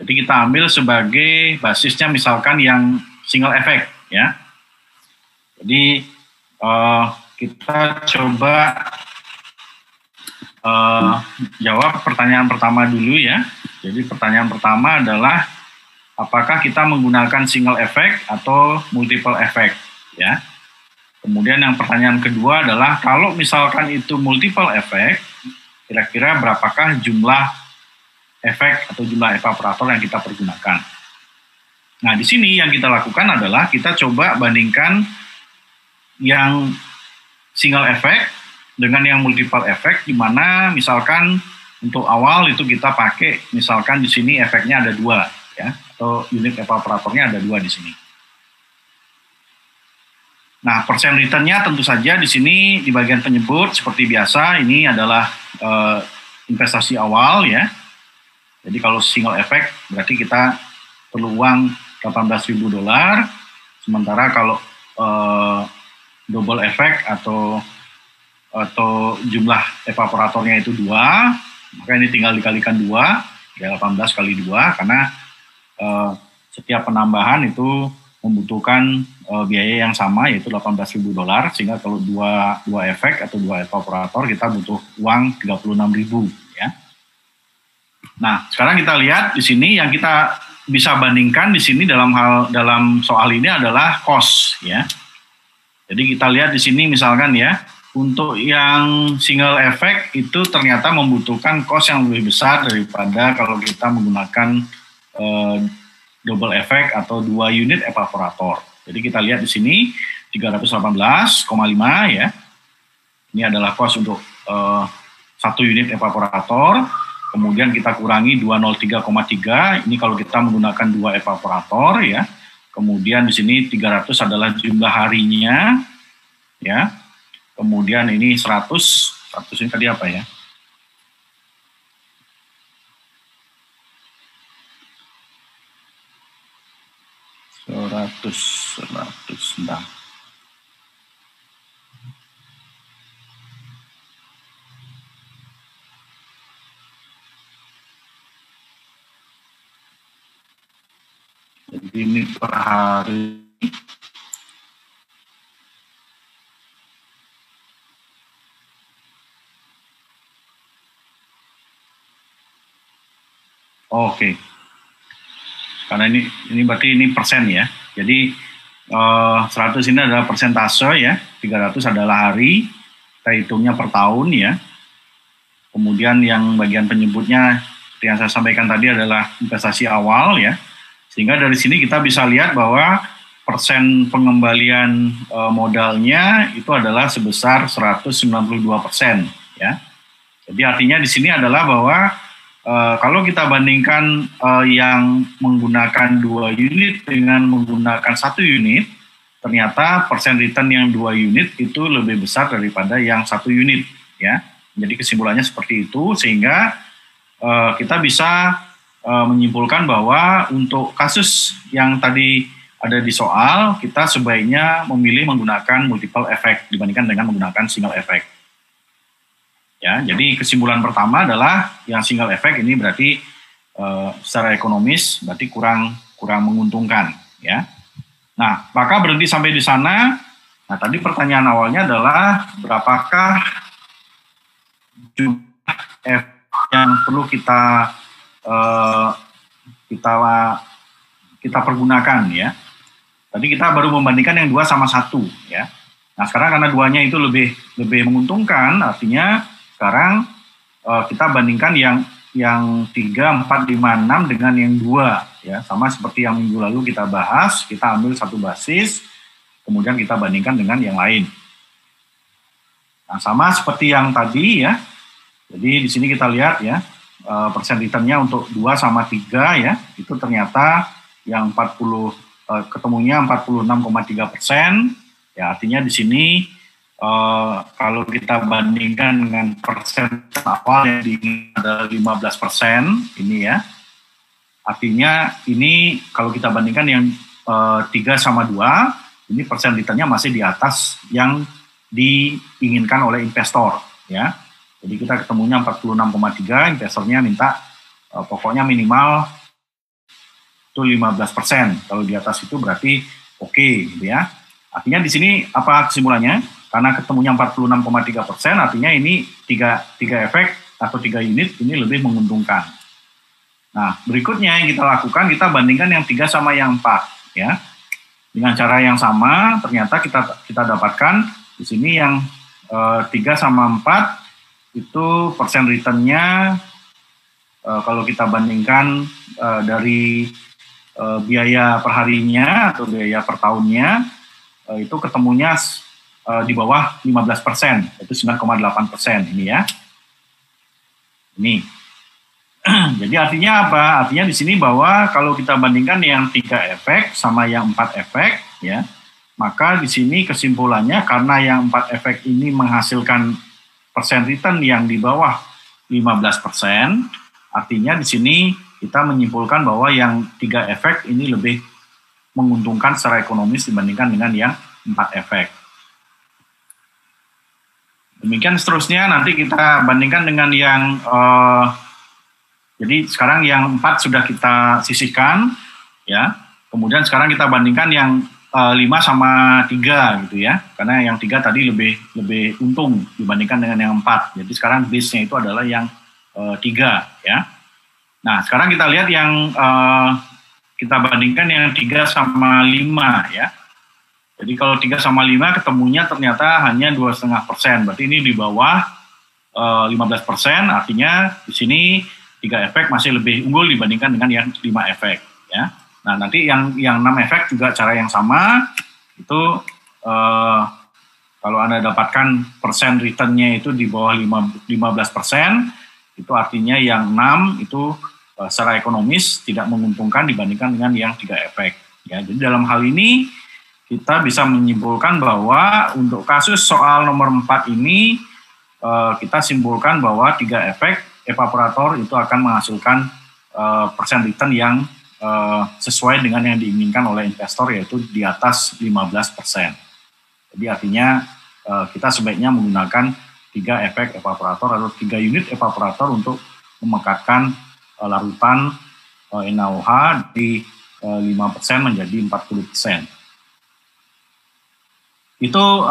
Jadi kita ambil sebagai basisnya misalkan yang single effect ya. Jadi kita coba jawab pertanyaan pertama dulu ya. Jadi pertanyaan pertama adalah apakah kita menggunakan single effect atau multiple effect ya. Kemudian yang pertanyaan kedua adalah kalau misalkan itu multiple effect, kira-kira berapakah jumlah efek atau jumlah evaporator yang kita pergunakan. Nah, di sini yang kita lakukan adalah kita coba bandingkan yang single effect dengan yang multiple effect, di mana misalkan untuk awal itu kita pakai misalkan di sini efeknya ada 2 ya, atau unit evaporatornya ada 2 di sini. Nah, persen return-nya tentu saja di sini di bagian penyebut seperti biasa ini adalah investasi awal ya. Jadi kalau single effect berarti kita perlu uang 18.000 dolar, sementara kalau double effect atau jumlah evaporatornya itu 2, maka ini tinggal dikalikan 2, ya 18 kali 2 karena setiap penambahan itu membutuhkan biaya yang sama yaitu 18.000 dolar, sehingga kalau dua efek atau 2 evaporator kita butuh uang 36.000 ya. Nah, sekarang kita lihat di sini yang kita bisa bandingkan di sini dalam soal ini adalah cost ya. Jadi kita lihat di sini misalkan ya, untuk yang single effect itu ternyata membutuhkan cost yang lebih besar daripada kalau kita menggunakan double effect atau 2 unit evaporator. Jadi kita lihat di sini 318,5 ya. Ini adalah cost untuk 1 unit evaporator. Kemudian kita kurangi 203,3. Ini kalau kita menggunakan 2 evaporator ya. Kemudian di sini 300 adalah jumlah harinya ya. Kemudian ini 100 ini tadi apa ya? 100 nah. Jadi ini per hari. Oke. Karena ini berarti ini persen ya. Jadi 100 ini adalah persentase ya, 300 adalah hari, kita hitungnya per tahun ya. Kemudian yang bagian penyebutnya yang saya sampaikan tadi adalah investasi awal ya. Sehingga dari sini kita bisa lihat bahwa persen pengembalian modalnya itu adalah sebesar 192% ya. Jadi artinya di sini adalah bahwa kalau kita bandingkan yang menggunakan 2 unit dengan menggunakan 1 unit, ternyata persen return yang 2 unit itu lebih besar daripada yang 1 unit ya. Jadi kesimpulannya seperti itu, sehingga kita bisa menyimpulkan bahwa untuk kasus yang tadi ada di soal, kita sebaiknya memilih menggunakan multiple effect dibandingkan dengan menggunakan single effect. Ya, jadi kesimpulan pertama adalah yang single effect ini berarti secara ekonomis berarti kurang menguntungkan ya. Nah, maka berhenti sampai di sana. Nah, tadi pertanyaan awalnya adalah berapakah jumlah effect yang perlu kita pergunakan ya. Tadi kita baru membandingkan yang 2:1 ya. Nah sekarang karena duanya itu lebih menguntungkan, artinya sekarang kita bandingkan yang 3, 4, 5, 6 dengan yang 2 ya, sama seperti yang minggu lalu kita bahas, kita ambil satu basis, kemudian kita bandingkan dengan yang lain. Nah sama seperti yang tadi ya, jadi di sini kita lihat ya, persen returnnya untuk 2 sama 3 ya, itu ternyata yang 40 ketemunya 46,3%. Ya, artinya di sini kalau kita bandingkan dengan persen awal yang ada 15% ini ya, artinya ini kalau kita bandingkan yang 3 sama 2, ini persen returnnya masih di atas yang diinginkan oleh investor ya. Jadi kita ketemunya 46,3, investornya minta pokoknya minimal itu 15%. Kalau di atas itu berarti oke gitu ya. Artinya di sini apa kesimpulannya? Karena ketemunya 46,3%, artinya ini tiga efek atau 3 unit ini lebih menguntungkan. Nah, berikutnya yang kita lakukan, kita bandingkan yang 3 sama yang 4 ya. Dengan cara yang sama, ternyata kita dapatkan di sini yang 3 sama 4 itu persen returnnya kalau kita bandingkan dari biaya perharinya atau biaya per tahunnya itu ketemunya di bawah 15%, itu 9,8% ini ya. Ini. Jadi artinya apa? Artinya di sini bahwa kalau kita bandingkan yang 3 efek sama yang 4 efek ya, maka di sini kesimpulannya karena yang 4 efek ini menghasilkan persen return yang di bawah 15%, artinya di sini kita menyimpulkan bahwa yang 3 efek ini lebih menguntungkan secara ekonomis dibandingkan dengan yang 4 efek. Demikian seterusnya nanti kita bandingkan dengan yang jadi sekarang yang 4 sudah kita sisihkan ya. Kemudian sekarang kita bandingkan yang 5 sama 3 gitu ya. Karena yang 3 tadi lebih untung dibandingkan dengan yang 4. Jadi sekarang base-nya itu adalah yang 3 ya. Nah, sekarang kita lihat yang kita bandingkan yang 3 sama 5 ya. Jadi kalau 3 sama 5 ketemunya ternyata hanya 2,5%. Berarti ini di bawah 15%, artinya di sini 3 efek masih lebih unggul dibandingkan dengan yang 5 efek ya. Nah, nanti yang 6 efek juga cara yang sama. Itu kalau Anda dapatkan persen return-nya itu di bawah 15%, itu artinya yang 6 itu secara ekonomis tidak menguntungkan dibandingkan dengan yang 3 efek ya. Jadi dalam hal ini kita bisa menyimpulkan bahwa untuk kasus soal nomor 4 ini kita simpulkan bahwa 3 efek evaporator itu akan menghasilkan persen return yang sesuai dengan yang diinginkan oleh investor, yaitu di atas 15%. Jadi artinya kita sebaiknya menggunakan 3 efek evaporator atau 3 unit evaporator untuk memekatkan larutan NaOH di 5% menjadi 40%. Itu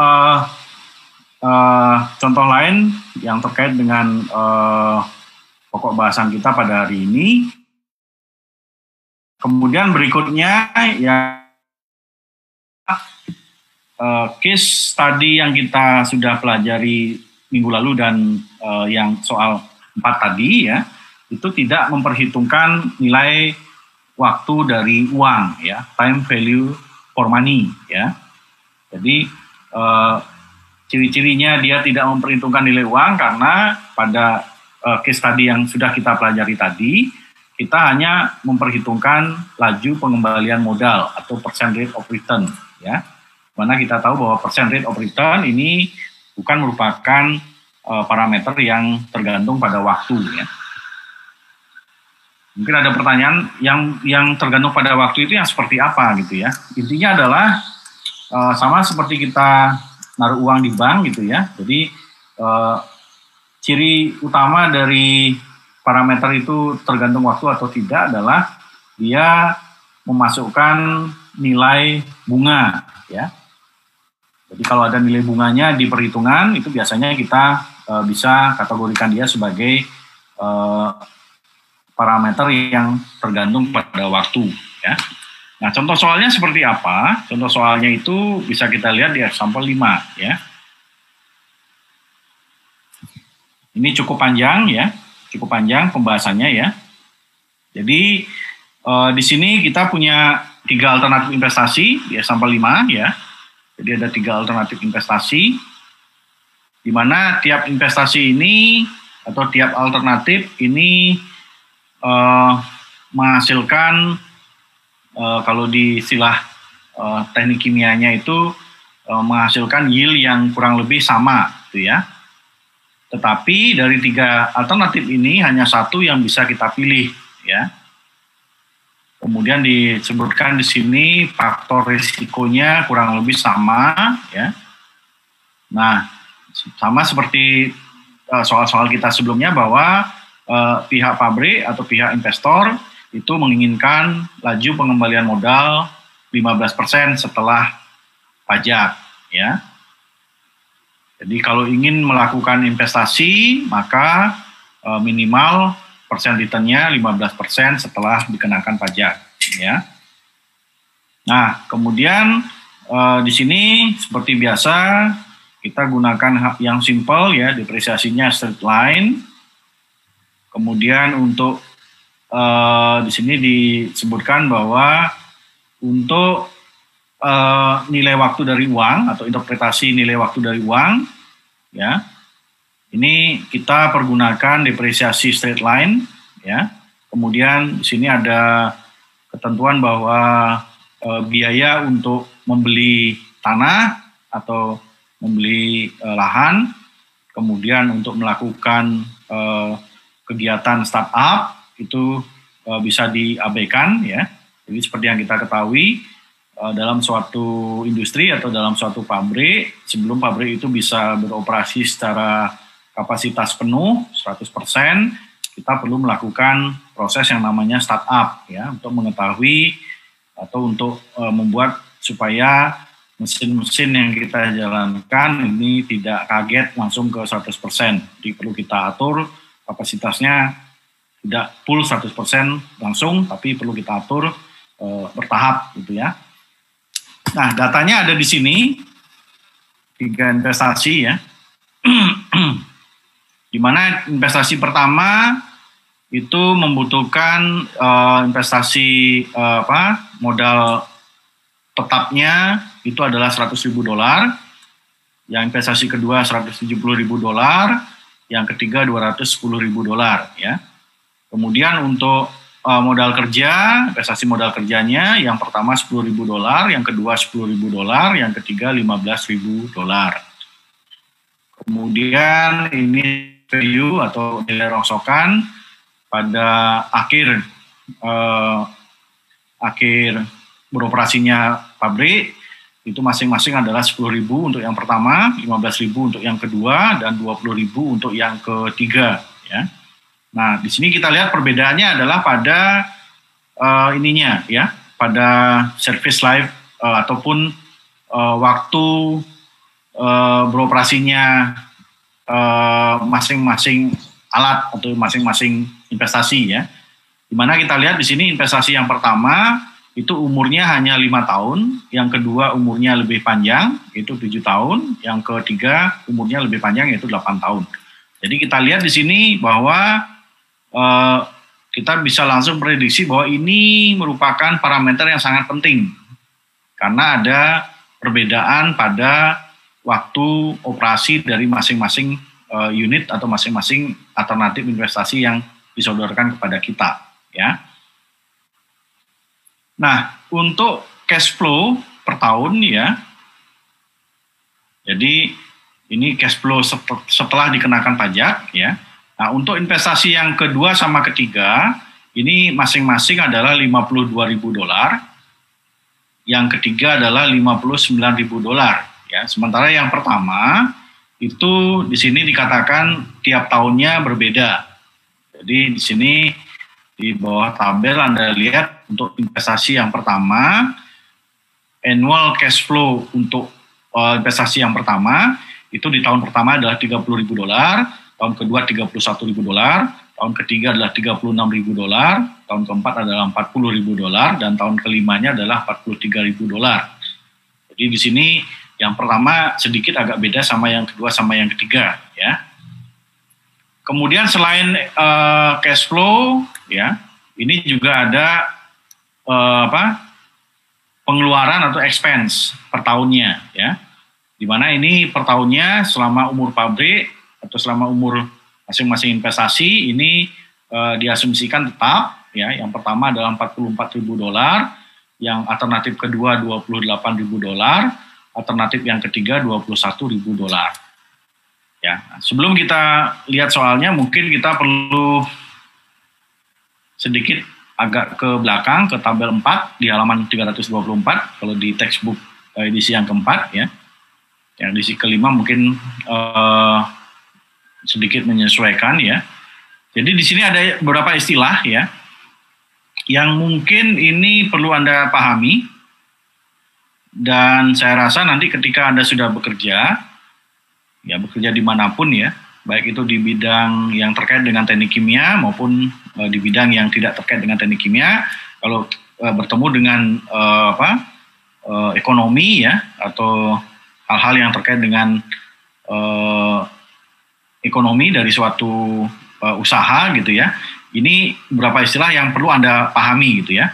contoh lain yang terkait dengan pokok bahasan kita pada hari ini. Kemudian berikutnya ya case study yang kita sudah pelajari minggu lalu dan yang soal 4 tadi ya, itu tidak memperhitungkan nilai waktu dari uang ya, time value for money ya. Jadi ciri-cirinya dia tidak memperhitungkan nilai uang karena pada case study yang sudah kita pelajari tadi, kita hanya memperhitungkan laju pengembalian modal atau percent rate of return ya. Mana kita tahu bahwa percent rate of return ini bukan merupakan parameter yang tergantung pada waktu ya. Mungkin ada pertanyaan yang tergantung pada waktu itu yang seperti apa gitu ya. Intinya adalah sama seperti kita naruh uang di bank gitu ya. Jadi ciri utama dari parameter itu tergantung waktu atau tidak adalah dia memasukkan nilai bunga ya. Jadi kalau ada nilai bunganya di perhitungan itu biasanya kita bisa kategorikan dia sebagai parameter yang tergantung pada waktu ya. Nah, contoh soalnya seperti apa? Contoh soalnya itu bisa kita lihat di example 5 ya. Ini cukup panjang ya, cukup panjang pembahasannya ya. Jadi di sini kita punya 3 alternatif investasi di example 5 ya. Jadi ada 3 alternatif investasi, di mana tiap investasi ini atau tiap alternatif ini menghasilkan kalau di istilah teknik kimianya itu menghasilkan yield yang kurang lebih sama, gitu ya. Tetapi dari 3 alternatif ini hanya satu yang bisa kita pilih, ya. Kemudian disebutkan di sini faktor risikonya kurang lebih sama, ya. Nah, sama seperti soal-soal kita sebelumnya bahwa pihak pabrik atau pihak investor itu menginginkan laju pengembalian modal 15% setelah pajak, ya. Jadi kalau ingin melakukan investasi, maka minimal persen returnnya 15% setelah dikenakan pajak, ya. Nah, kemudian di sini seperti biasa kita gunakan yang simple ya, depresiasinya straight line. Kemudian untuk di sini disebutkan bahwa untuk nilai waktu dari uang atau interpretasi nilai waktu dari uang, ya, ini kita pergunakan depresiasi straight line, ya. Kemudian di sini ada ketentuan bahwa biaya untuk membeli tanah atau membeli lahan, kemudian untuk melakukan kegiatan startup itu bisa diabaikan, ya. Jadi seperti yang kita ketahui dalam suatu industri atau dalam suatu pabrik, sebelum pabrik itu bisa beroperasi secara kapasitas penuh 100%, kita perlu melakukan proses yang namanya startup, ya, untuk mengetahui atau untuk membuat supaya mesin-mesin yang kita jalankan ini tidak kaget langsung ke 100%. Jadi perlu kita atur kapasitasnya tidak full 100% langsung, tapi perlu kita atur bertahap, gitu ya. Nah, datanya ada di sini, 3 investasi ya. Di mana investasi pertama itu membutuhkan investasi modal tetapnya itu adalah $100.000. Yang investasi kedua $170.000, yang ketiga $210.000 ya. Kemudian untuk modal kerja, investasi modal kerjanya yang pertama $10.000, yang kedua $10.000, yang ketiga $15.000. Kemudian ini value atau nilai rongsokan pada akhir beroperasinya pabrik itu masing-masing adalah $10.000 untuk yang pertama, $15.000 untuk yang kedua, dan $20.000 untuk yang ketiga, ya. Nah, di sini kita lihat perbedaannya adalah pada ininya, ya, pada service life ataupun waktu beroperasinya masing-masing alat atau masing-masing investasi, ya. Dimana kita lihat di sini investasi yang pertama itu umurnya hanya 5 tahun, yang kedua umurnya lebih panjang, yaitu 7 tahun, yang ketiga umurnya lebih panjang, yaitu 8 tahun. Jadi kita lihat di sini bahwa kita bisa langsung prediksi bahwa ini merupakan parameter yang sangat penting karena ada perbedaan pada waktu operasi dari masing-masing unit atau masing-masing alternatif investasi yang disodorkan kepada kita, ya. Nah, untuk cash flow per tahun, ya. Jadi ini cash flow setelah dikenakan pajak, ya. Nah, untuk investasi yang kedua sama ketiga, ini masing-masing adalah $52.000, yang ketiga adalah $59.000, ya. Sementara yang pertama itu di sini dikatakan tiap tahunnya berbeda. Jadi di sini di bawah tabel Anda lihat untuk investasi yang pertama, annual cash flow untuk investasi yang pertama itu di tahun pertama adalah $30.000, tahun kedua $31.000, tahun ketiga adalah $36.000, tahun keempat adalah $40.000, dan tahun kelimanya adalah $43.000. Jadi di sini yang pertama sedikit agak beda sama yang kedua sama yang ketiga, ya. Kemudian selain cash flow, ya, ini juga ada pengeluaran atau expense per tahunnya, ya. Di mana ini per tahunnya selama umur pabrik atau selama umur masing-masing investasi ini diasumsikan tetap, ya. Yang pertama adalah $44.000, yang alternatif kedua $28.000, alternatif yang ketiga $21.000. Ya, sebelum kita lihat soalnya, mungkin kita perlu sedikit agak ke belakang ke tabel 4 di halaman 324 kalau di textbook edisi yang keempat, ya. Yang edisi kelima mungkin sedikit menyesuaikan, ya. Jadi di sini ada beberapa istilah, ya, yang mungkin ini perlu Anda pahami, dan saya rasa nanti ketika Anda sudah bekerja, ya bekerja dimanapun, ya, baik itu di bidang yang terkait dengan teknik kimia maupun di bidang yang tidak terkait dengan teknik kimia, kalau bertemu dengan ekonomi, ya, atau hal-hal yang terkait dengan ekonomi dari suatu usaha, gitu ya. Ini beberapa istilah yang perlu Anda pahami, gitu ya.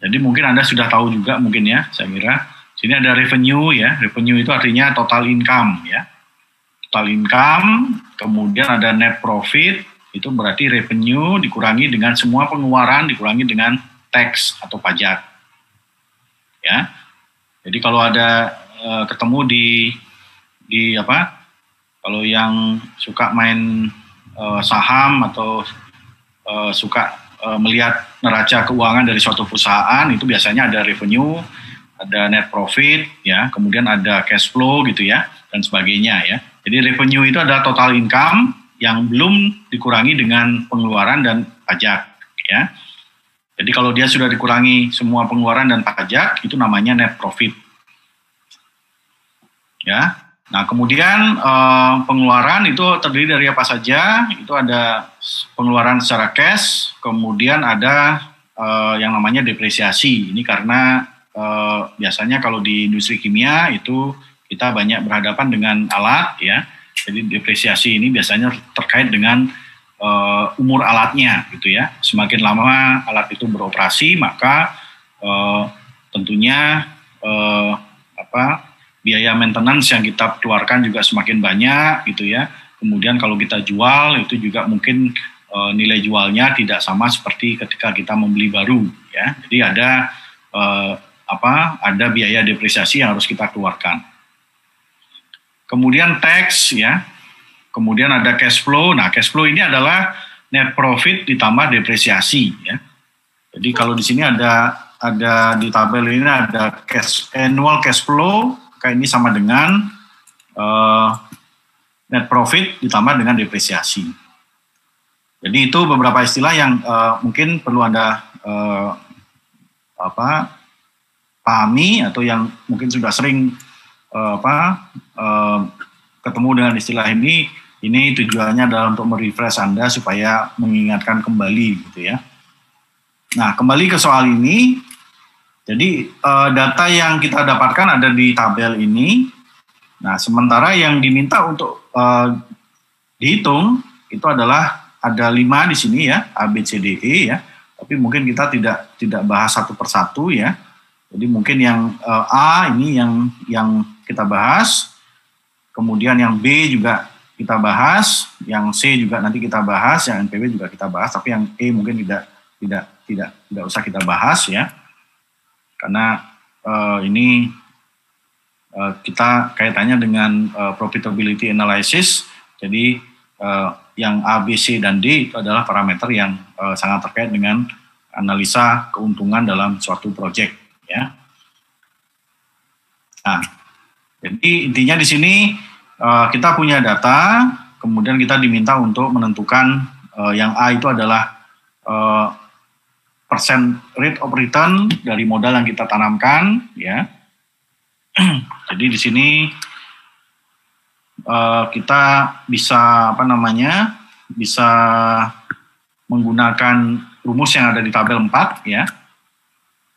Jadi mungkin Anda sudah tahu juga mungkin, ya, saya kira. Sini ada revenue, ya. Revenue itu artinya total income, ya. Total income, kemudian ada net profit, itu berarti revenue dikurangi dengan semua pengeluaran, dikurangi dengan tax atau pajak. Ya. Jadi kalau ada ketemu di kalau yang suka main saham atau suka melihat neraca keuangan dari suatu perusahaan, itu biasanya ada revenue, ada net profit, ya, kemudian ada cash flow, gitu ya, dan sebagainya, ya. Jadi revenue itu adalah total income yang belum dikurangi dengan pengeluaran dan pajak, ya. Jadi kalau dia sudah dikurangi semua pengeluaran dan pajak, itu namanya net profit, ya. Nah, kemudian pengeluaran itu terdiri dari apa saja? Itu ada pengeluaran secara cash, kemudian ada yang namanya depresiasi. Ini karena biasanya kalau di industri kimia itu kita banyak berhadapan dengan alat, ya. Jadi depresiasi ini biasanya terkait dengan umur alatnya, gitu ya. Semakin lama alat itu beroperasi, maka tentunya biaya maintenance yang kita keluarkan juga semakin banyak, gitu ya. Kemudian kalau kita jual itu juga mungkin nilai jualnya tidak sama seperti ketika kita membeli baru, ya. Jadi ada ada biaya depresiasi yang harus kita keluarkan. Kemudian tax, ya. Kemudian ada cash flow. Nah, cash flow ini adalah net profit ditambah depresiasi, ya. Jadi kalau di sini ada di tabel ini ada annual cash flow. Ini sama dengan net profit ditambah dengan depresiasi. Jadi itu beberapa istilah yang mungkin perlu Anda pahami, atau yang mungkin sudah sering ketemu dengan istilah ini. Ini tujuannya adalah untuk merefresh Anda supaya mengingatkan kembali, gitu ya. Nah, kembali ke soal ini. Jadi data yang kita dapatkan ada di tabel ini. Nah, sementara yang diminta untuk dihitung itu adalah ada 5 di sini, ya, A, B, C, D, E, ya. Tapi mungkin kita tidak bahas satu persatu, ya. Jadi mungkin yang A ini yang kita bahas, kemudian yang B juga kita bahas, yang C juga nanti kita bahas, yang NPW juga kita bahas, tapi yang E mungkin tidak usah kita bahas, ya. Karena ini kita kaitannya dengan profitability analysis, jadi yang A, B, C, dan D itu adalah parameter yang sangat terkait dengan analisa keuntungan dalam suatu proyek, ya. Nah, jadi intinya di sini kita punya data, kemudian kita diminta untuk menentukan yang A itu adalah persen rate of return dari modal yang kita tanamkan, ya. Jadi di sini kita bisa bisa menggunakan rumus yang ada di tabel 4 ya.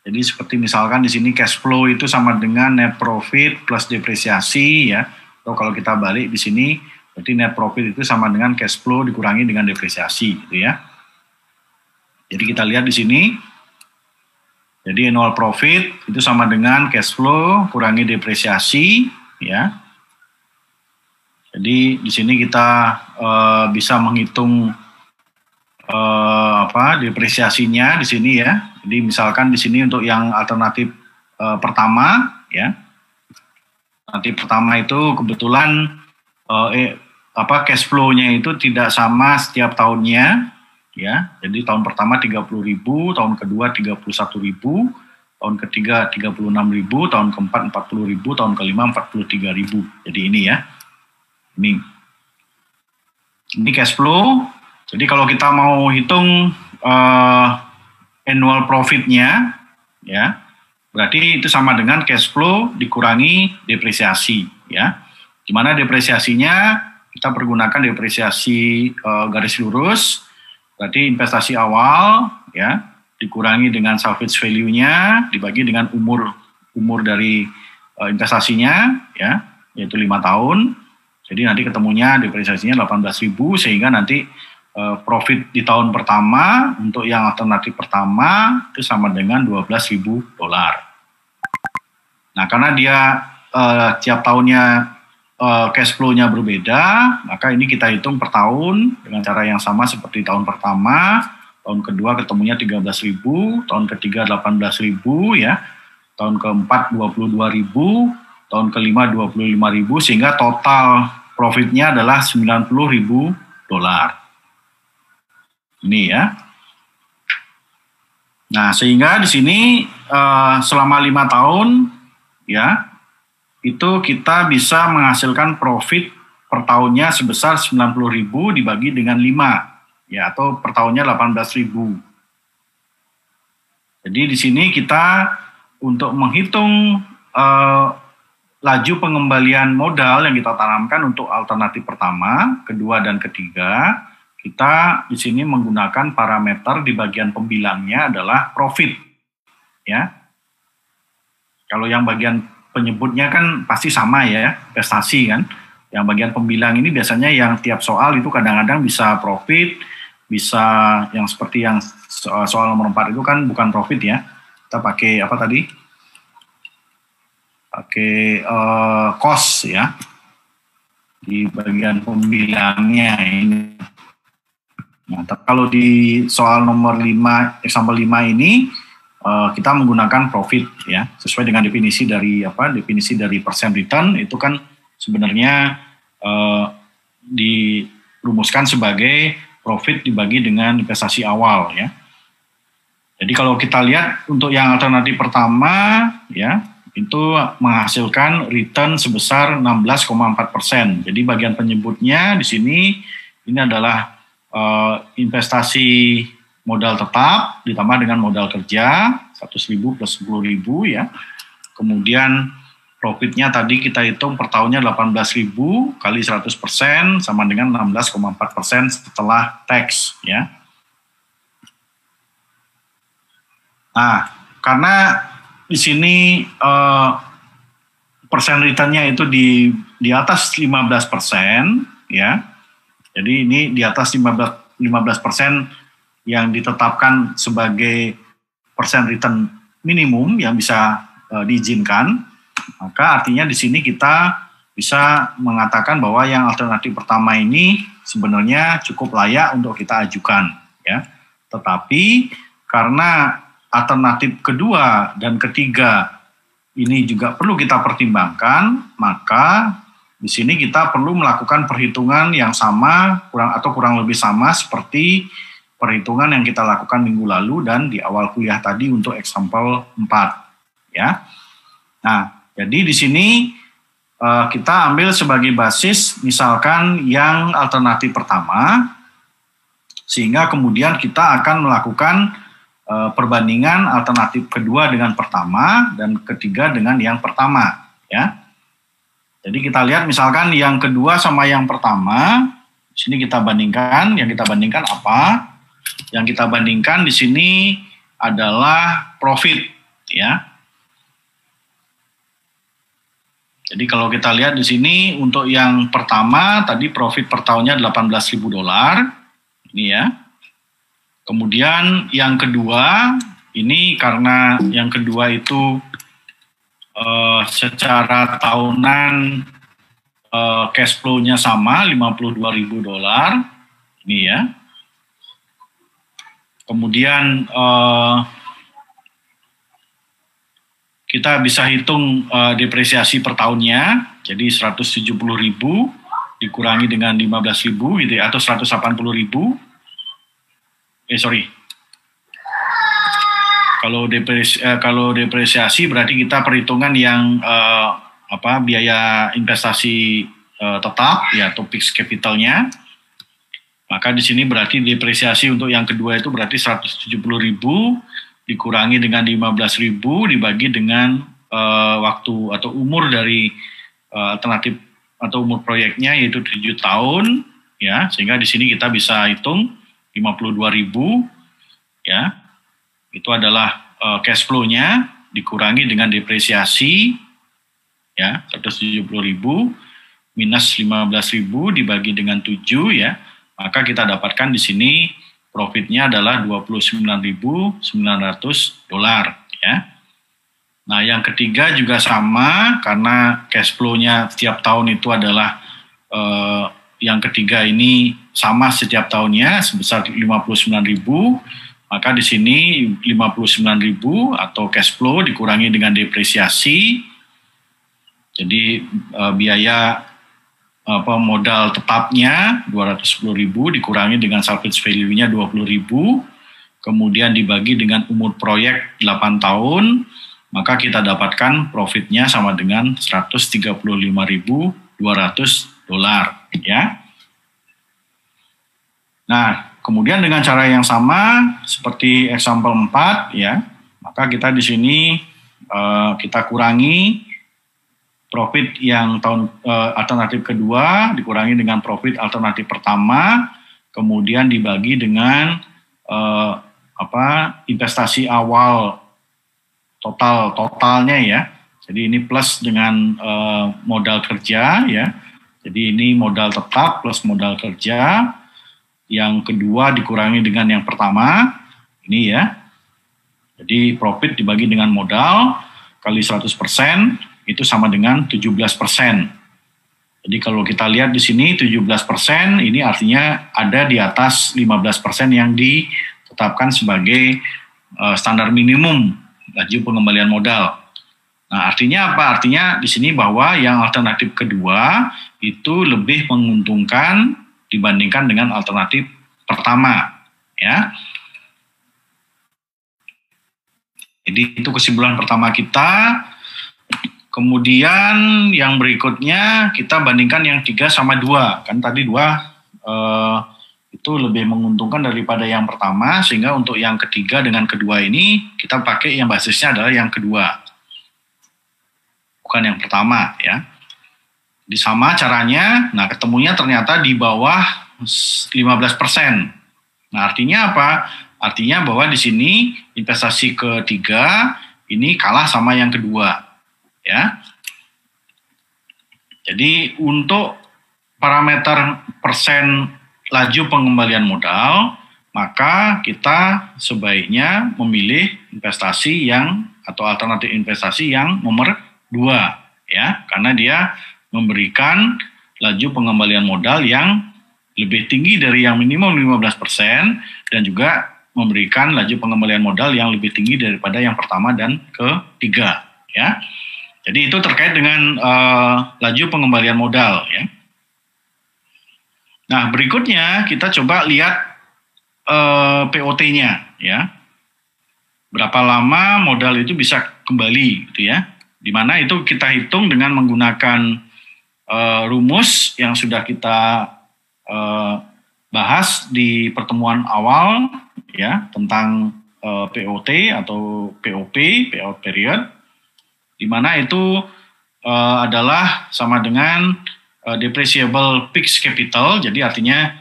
Jadi seperti misalkan di sini cash flow itu sama dengan net profit plus depresiasi ya. Atau kalau kita balik di sini berarti net profit itu sama dengan cash flow dikurangi dengan depresiasi gitu ya. Jadi kita lihat di sini. Jadi annual profit itu sama dengan cash flow kurangi depresiasi ya. Jadi di sini kita bisa menghitung depresiasinya di sini ya. Jadi misalkan di sini untuk yang alternatif pertama ya. Alternatif pertama itu kebetulan cash flow-nya itu tidak sama setiap tahunnya ya. Jadi tahun pertama 30.000, tahun kedua 31.000, tahun ketiga 36.000, tahun keempat 40.000, tahun kelima 43.000. Jadi ini ya. Ini cash flow. Jadi kalau kita mau hitung annual profit-nya ya, berarti itu sama dengan cash flow dikurangi depresiasi ya. Gimana depresiasinya? Kita pergunakan depresiasi garis lurus. Berarti investasi awal ya dikurangi dengan salvage value-nya dibagi dengan umur dari investasinya ya, yaitu 5 tahun. Jadi nanti ketemunya depresiasinya 18.000 sehingga nanti profit di tahun pertama untuk yang alternatif pertama itu sama dengan $12.000. Nah, karena dia tiap tahunnya cash flow-nya berbeda, maka ini kita hitung per tahun dengan cara yang sama seperti tahun pertama, tahun kedua ketemunya 13.000, tahun ketiga 18.000 ya, tahun keempat 22.000, tahun kelima 25.000 sehingga total profitnya adalah $90.000. Ini ya. Nah, sehingga di sini selama 5 tahun ya itu kita bisa menghasilkan profit per tahunnya sebesar 90.000 dibagi dengan 5 ya, atau per tahunnya 18.000. Jadi di sini kita untuk menghitung laju pengembalian modal yang kita tanamkan untuk alternatif pertama, kedua dan ketiga, kita di sini menggunakan parameter di bagian pembilangnya adalah profit ya. Kalau yang bagian penyebutnya kan pasti sama ya, investasi kan. Yang bagian pembilang ini biasanya yang tiap soal itu kadang-kadang bisa profit, bisa yang seperti yang soal nomor 4 itu kan bukan profit ya. Kita pakai apa tadi? Pakai cost ya. Di bagian pembilangnya ini. Nah, kalau di soal nomor 5, example 5 ini, kita menggunakan profit ya, sesuai dengan definisi dari percent return itu kan sebenarnya dirumuskan sebagai profit dibagi dengan investasi awal ya. Jadi kalau kita lihat untuk yang alternatif pertama ya, itu menghasilkan return sebesar 16,4%. Jadi bagian penyebutnya di sini ini adalah investasi modal tetap ditambah dengan modal kerja 100.000 plus 10.000 ya. Kemudian profitnya tadi kita hitung per tahunnya 18.000 kali 100% sama dengan 16,4% setelah tax ya. Nah, karena di sini persen returnnya itu di atas 15% ya. Jadi ini di atas 15% yang ditetapkan sebagai persen return minimum yang bisa diizinkan, maka artinya di sini kita bisa mengatakan bahwa yang alternatif pertama ini sebenarnya cukup layak untuk kita ajukan ya. Tetapi karena alternatif kedua dan ketiga ini juga perlu kita pertimbangkan, maka di sini kita perlu melakukan perhitungan yang sama kurang lebih sama seperti perhitungan yang kita lakukan minggu lalu dan di awal kuliah tadi untuk example 4 ya. Nah, jadi di sini kita ambil sebagai basis misalkan yang alternatif pertama, sehingga kemudian kita akan melakukan perbandingan alternatif kedua dengan pertama dan ketiga dengan yang pertama ya. Jadi kita lihat misalkan yang kedua sama yang pertama, Sini kita bandingkan, yang kita bandingkan apa? Yang kita bandingkan di sini adalah profit, ya. Jadi kalau kita lihat di sini untuk yang pertama tadi profit per tahunnya $18.000, ini ya. Kemudian yang kedua ini karena yang kedua itu secara tahunan cash flow-nya sama $52.000, ini ya. Kemudian kita bisa hitung depresiasi per tahunnya, jadi 170.000 dikurangi dengan 15.000 gitu ya, atau 180.000. Kalau depresiasi berarti kita perhitungan yang biaya investasi tetap ya, atau fixed capitalnya. Maka di sini berarti depresiasi untuk yang kedua itu berarti 170.000 dikurangi dengan 15.000 dibagi dengan waktu atau umur dari alternatif atau umur proyeknya yaitu 7 tahun ya, sehingga di sini kita bisa hitung 52.000 ya. Itu adalah cash flow-nya dikurangi dengan depresiasi ya 170.000 minus 15.000 dibagi dengan 7 ya. Maka kita dapatkan di sini profitnya adalah $29.900 ya. Nah, yang ketiga juga sama karena cash flow-nya setiap tahun itu adalah yang ketiga ini sama setiap tahunnya sebesar 59.000. Maka di sini 59.000 atau cash flow dikurangi dengan depresiasi. Jadi biaya modal tetapnya 210.000 dikurangi dengan salvage value-nya 20.000, kemudian dibagi dengan umur proyek 8 tahun, maka kita dapatkan profitnya sama dengan $135.200 ya. Nah, kemudian dengan cara yang sama seperti example 4 ya, maka kita di sini kita kurangi profit yang tahun alternatif kedua dikurangi dengan profit alternatif pertama, kemudian dibagi dengan investasi awal totalnya ya. Jadi ini plus dengan modal kerja ya. Jadi ini modal tetap plus modal kerja. Yang kedua dikurangi dengan yang pertama ini ya. Jadi profit dibagi dengan modal kali 100%. Itu sama dengan 17%. Jadi kalau kita lihat di sini 17% ini artinya ada di atas 15% yang ditetapkan sebagai standar minimum laju pengembalian modal. Nah, artinya apa? Artinya di sini bahwa yang alternatif kedua itu lebih menguntungkan dibandingkan dengan alternatif pertama, ya. Jadi itu kesimpulan pertama kita. Kemudian yang berikutnya kita bandingkan yang 3 sama 2. Kan tadi 2 itu lebih menguntungkan daripada yang pertama, sehingga untuk yang ketiga dengan kedua ini kita pakai yang basisnya adalah yang kedua. Bukan yang pertama ya. Di sama caranya, nah ketemunya ternyata di bawah 15%. Nah artinya apa? Artinya bahwa di sini investasi ketiga ini kalah sama yang kedua. Ya, jadi untuk parameter persen laju pengembalian modal, maka kita sebaiknya memilih investasi yang atau alternatif investasi yang nomor 2, ya, karena dia memberikan laju pengembalian modal yang lebih tinggi dari yang minimum 15% dan juga memberikan laju pengembalian modal yang lebih tinggi daripada yang pertama dan ketiga, ya. Jadi itu terkait dengan laju pengembalian modal ya. Nah berikutnya kita coba lihat POT-nya ya. Berapa lama modal itu bisa kembali gitu ya. Dimana itu kita hitung dengan menggunakan rumus yang sudah kita bahas di pertemuan awal ya tentang POT atau POP, payout period. Di mana itu adalah sama dengan depreciable fixed capital, jadi artinya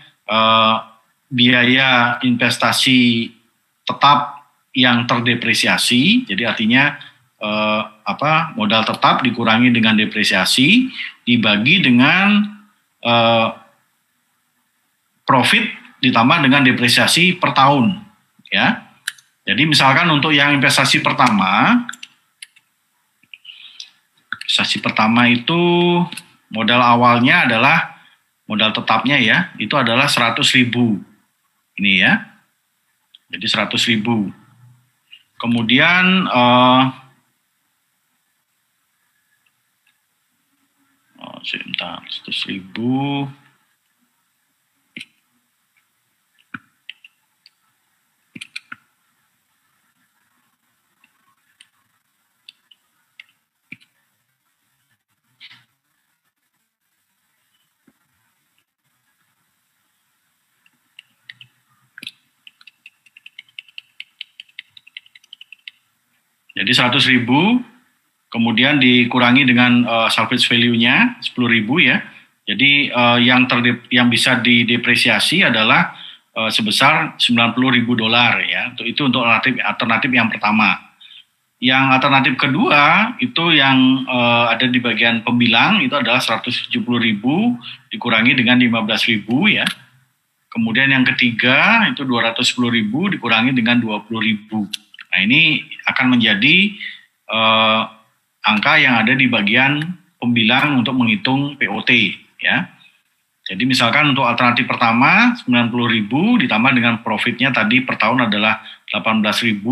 biaya investasi tetap yang terdepresiasi, jadi artinya modal tetap dikurangi dengan depresiasi dibagi dengan profit ditambah dengan depresiasi per tahun, ya. Jadi misalkan untuk yang investasi pertama itu modal awalnya adalah modal tetapnya ya, itu adalah 100.000 ini ya. Jadi 100.000. Kemudian sebentar, 100.000. Jadi 100.000, kemudian dikurangi dengan salvage value-nya 10.000 ya. Jadi yang bisa didepresiasi adalah sebesar $90.000 ya. Itu untuk alternatif yang pertama. Yang alternatif kedua itu yang ada di bagian pembilang itu adalah 170.000 dikurangi dengan 15.000 ya. Kemudian yang ketiga itu 210.000 dikurangi dengan 20.000. Nah, ini akan menjadi angka yang ada di bagian pembilang untuk menghitung POT ya. Jadi misalkan untuk alternatif pertama 90.000 ditambah dengan profitnya tadi per tahun adalah 18.000,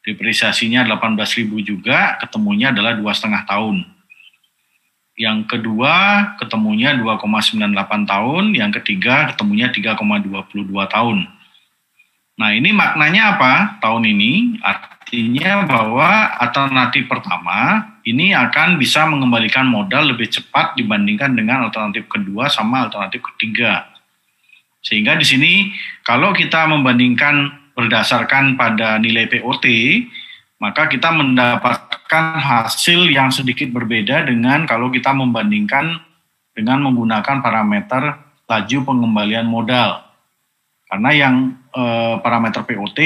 depresiasinya 18.000 juga, ketemunya adalah 2,5 tahun. Yang kedua ketemunya 2,98 tahun, yang ketiga ketemunya 3,22 tahun. Nah, ini maknanya apa tahun ini? Artinya bahwa alternatif pertama ini akan bisa mengembalikan modal lebih cepat dibandingkan dengan alternatif kedua sama alternatif ketiga. Sehingga di sini kalau kita membandingkan berdasarkan pada nilai POT, maka kita mendapatkan hasil yang sedikit berbeda dengan kalau kita membandingkan dengan menggunakan parameter laju pengembalian modal. Karena yang parameter POT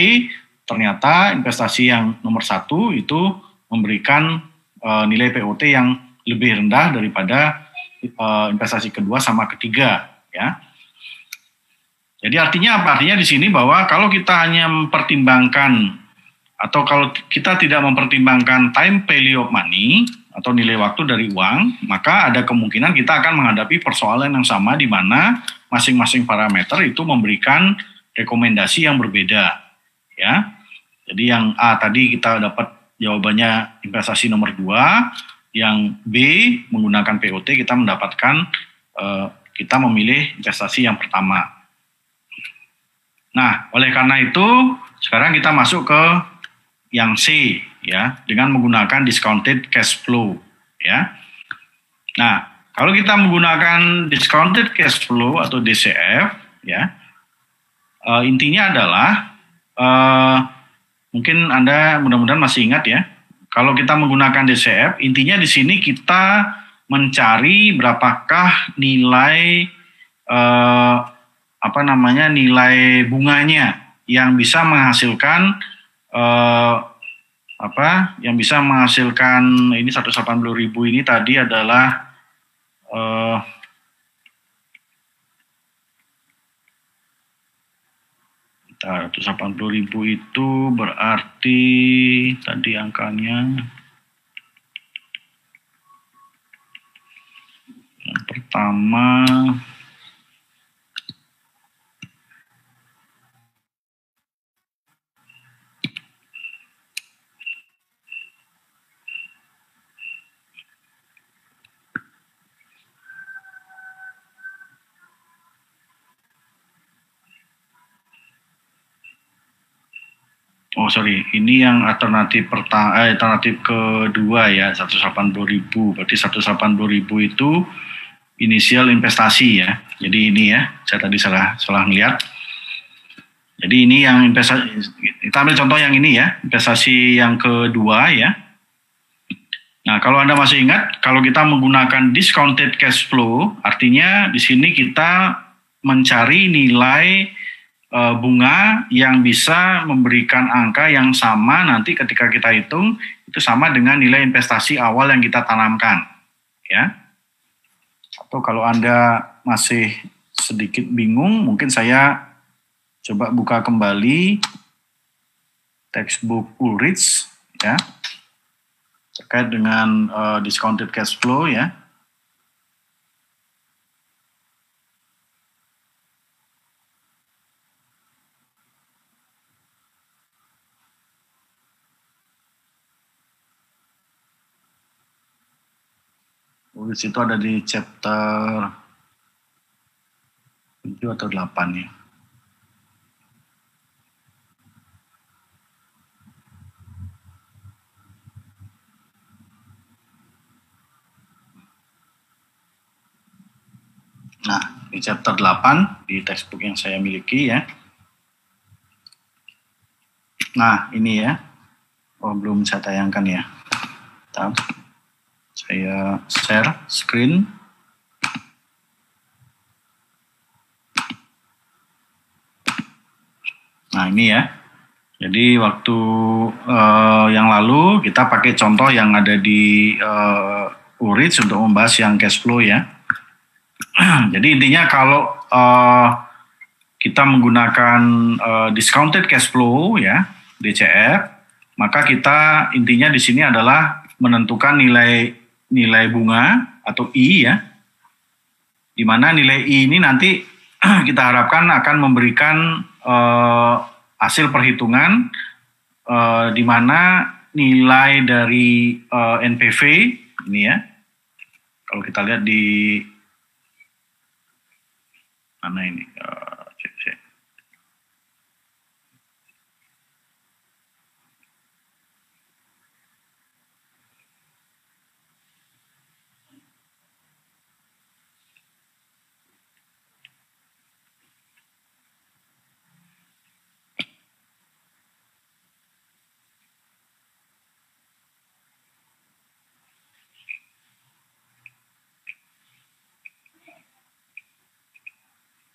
ternyata investasi yang nomor 1 itu memberikan nilai POT yang lebih rendah daripada investasi kedua sama ketiga ya. Jadi artinya apa? Artinya di sini bahwa kalau kita hanya mempertimbangkan atau kalau kita tidak mempertimbangkan time value of money atau nilai waktu dari uang, maka ada kemungkinan kita akan menghadapi persoalan yang sama di mana masing-masing parameter itu memberikan rekomendasi yang berbeda ya. Jadi yang A tadi kita dapat jawabannya investasi nomor 2, yang B menggunakan POT kita mendapatkan kita memilih investasi yang pertama. Nah, oleh karena itu sekarang kita masuk ke yang C ya, dengan menggunakan discounted cash flow ya. Nah, kalau kita menggunakan discounted cash flow atau DCF ya, intinya adalah mungkin Anda mudah-mudahan masih ingat ya. Kalau kita menggunakan DCF, intinya di sini kita mencari berapakah nilai nilai bunganya yang bisa menghasilkan ini 180.000 ini tadi adalah 180.000 itu berarti tadi angkanya yang pertama ini yang alternatif kedua ya, 180.000. Berarti 180.000 itu inisial investasi ya. Jadi ini ya, saya tadi salah ngeliat. Jadi ini yang investasi, kita ambil contoh yang ini ya, investasi yang kedua ya. Nah, kalau Anda masih ingat, kalau kita menggunakan discounted cash flow, artinya di sini kita mencari nilai bunga yang bisa memberikan angka yang sama nanti ketika kita hitung, itu sama dengan nilai investasi awal yang kita tanamkan. Ya. Atau kalau Anda masih sedikit bingung, mungkin saya coba buka kembali textbook Ulrich ya, terkait dengan discounted cash flow ya. Ulrich itu ada di chapter 7 atau 8 ya. Nah, di chapter 8 di textbook yang saya miliki ya. Nah, ini ya. Oh, belum saya tayangkan ya. Bentar. Saya share screen. Nah, ini ya. Jadi waktu yang lalu kita pakai contoh yang ada di Ulrich untuk membahas yang cash flow ya. Jadi intinya kalau kita menggunakan discounted cash flow ya, DCF, maka kita intinya di sini adalah menentukan nilai bunga atau I ya, di mana nilai I ini nanti kita harapkan akan memberikan hasil perhitungan di mana nilai dari NPV ini ya, kalau kita lihat di mana ini,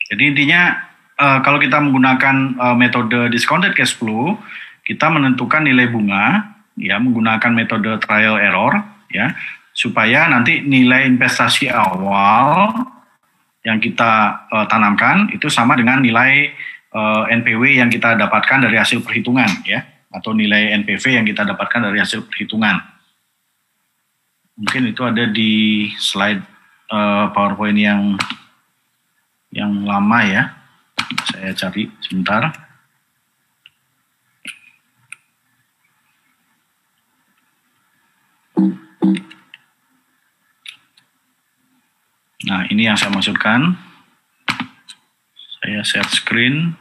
jadi intinya kalau kita menggunakan metode discounted cash flow, kita menentukan nilai bunga ya menggunakan metode trial error ya, supaya nanti nilai investasi awal yang kita tanamkan itu sama dengan nilai NPW yang kita dapatkan dari hasil perhitungan ya, atau nilai NPV yang kita dapatkan dari hasil perhitungan. Mungkin itu ada di slide PowerPoint yang lama ya. Saya cari sebentar. Nah, ini yang saya maksudkan. Saya share screen.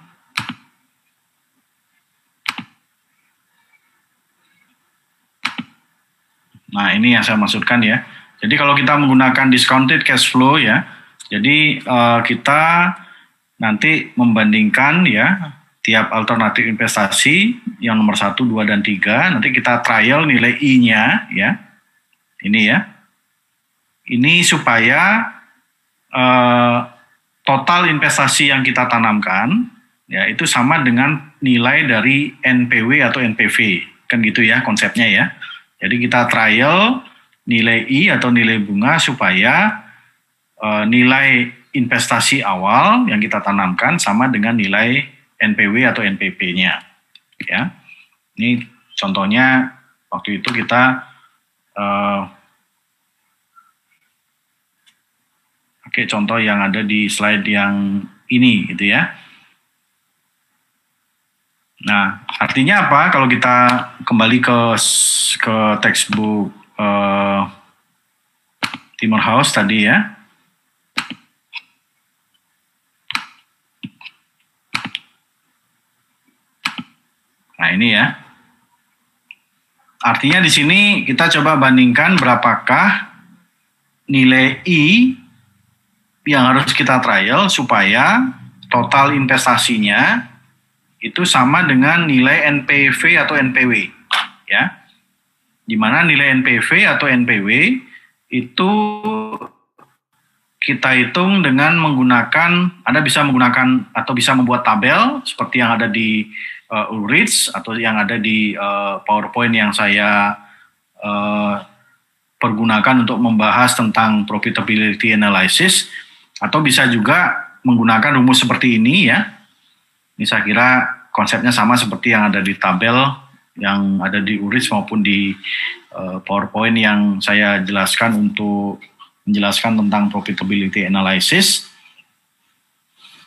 Nah, ini yang saya maksudkan ya. Jadi kalau kita menggunakan discounted cash flow ya, jadi kita nanti membandingkan ya tiap alternatif investasi yang nomor 1, 2, dan 3, nanti kita trial nilai I-nya ya. Ini ya. Ini supaya total investasi yang kita tanamkan ya itu sama dengan nilai dari NPW atau NPV. Kan gitu ya konsepnya ya. Jadi kita trial nilai I atau nilai bunga supaya nilai investasi awal yang kita tanamkan sama dengan nilai NPW atau NPP-nya. Ya, ini contohnya waktu itu kita pakai contoh yang ada di slide yang ini, gitu ya. Nah, artinya apa? Kalau kita kembali ke textbook Timmerhouse tadi ya. Nah, ini ya. Artinya di sini kita coba bandingkan berapakah nilai I yang harus kita trial supaya total investasinya itu sama dengan nilai NPV atau NPW ya. di mana nilai NPV atau NPW itu kita hitung dengan menggunakan, Anda bisa menggunakan atau bisa membuat tabel seperti yang ada di Ulrich atau yang ada di PowerPoint yang saya pergunakan untuk membahas tentang profitability analysis, atau bisa juga menggunakan rumus seperti ini ya. Ini saya kira konsepnya sama seperti yang ada di tabel yang ada di Ulrich maupun di PowerPoint yang saya jelaskan untuk menjelaskan tentang profitability analysis.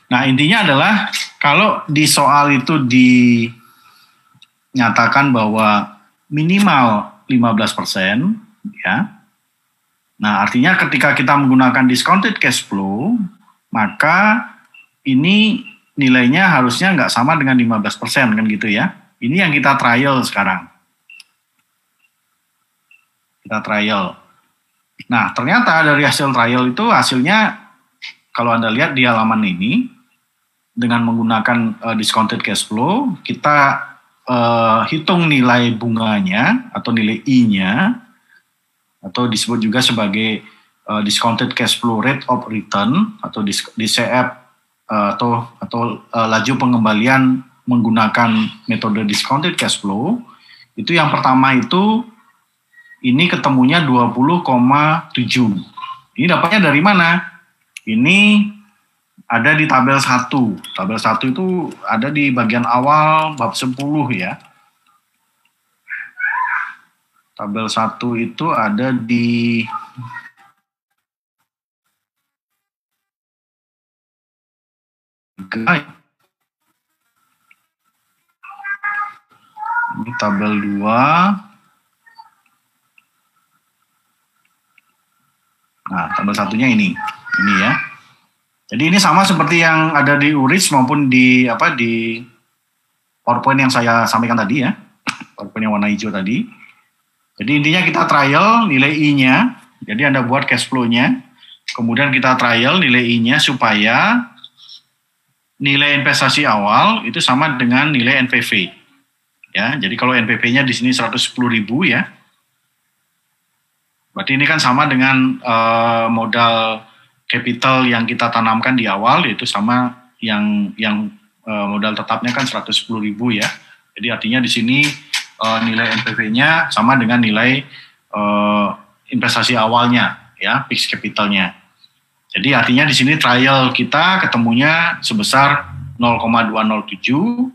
Nah, intinya adalah kalau di soal itu dinyatakan bahwa minimal 15%, ya. Nah, artinya ketika kita menggunakan discounted cash flow, maka ini nilainya harusnya nggak sama dengan 15%, kan gitu ya. Ini yang kita trial sekarang. Kita trial. Nah, ternyata dari hasil trial itu hasilnya, kalau Anda lihat di halaman ini, dengan menggunakan discounted cash flow, kita hitung nilai bunganya atau nilai I-nya, atau disebut juga sebagai discounted cash flow rate of return atau DCF atau laju pengembalian menggunakan metode discounted cash flow. Itu yang pertama itu ini ketemunya 20,7. Ini dapatnya dari mana? Ini ada di tabel 1. Tabel 1 itu ada di bagian awal bab 10 ya. Tabel 1 itu ada di ini tabel 2. Nah, tabel satunya ini ya. Jadi ini sama seperti yang ada di Ulrich maupun di PowerPoint yang saya sampaikan tadi ya. PowerPoint yang warna hijau tadi. Jadi intinya kita trial nilai I-nya, jadi Anda buat cash flow-nya, kemudian kita trial nilai I-nya supaya nilai investasi awal itu sama dengan nilai NPV. Ya, jadi kalau NPV-nya di sini 110.000 ya, berarti ini kan sama dengan modal capital yang kita tanamkan di awal, yaitu sama yang modal tetapnya kan 110.000 ya. Jadi artinya di sini nilai NPV-nya sama dengan nilai investasi awalnya, ya, fixed capitalnya. Jadi artinya di sini trial kita ketemunya sebesar 0,207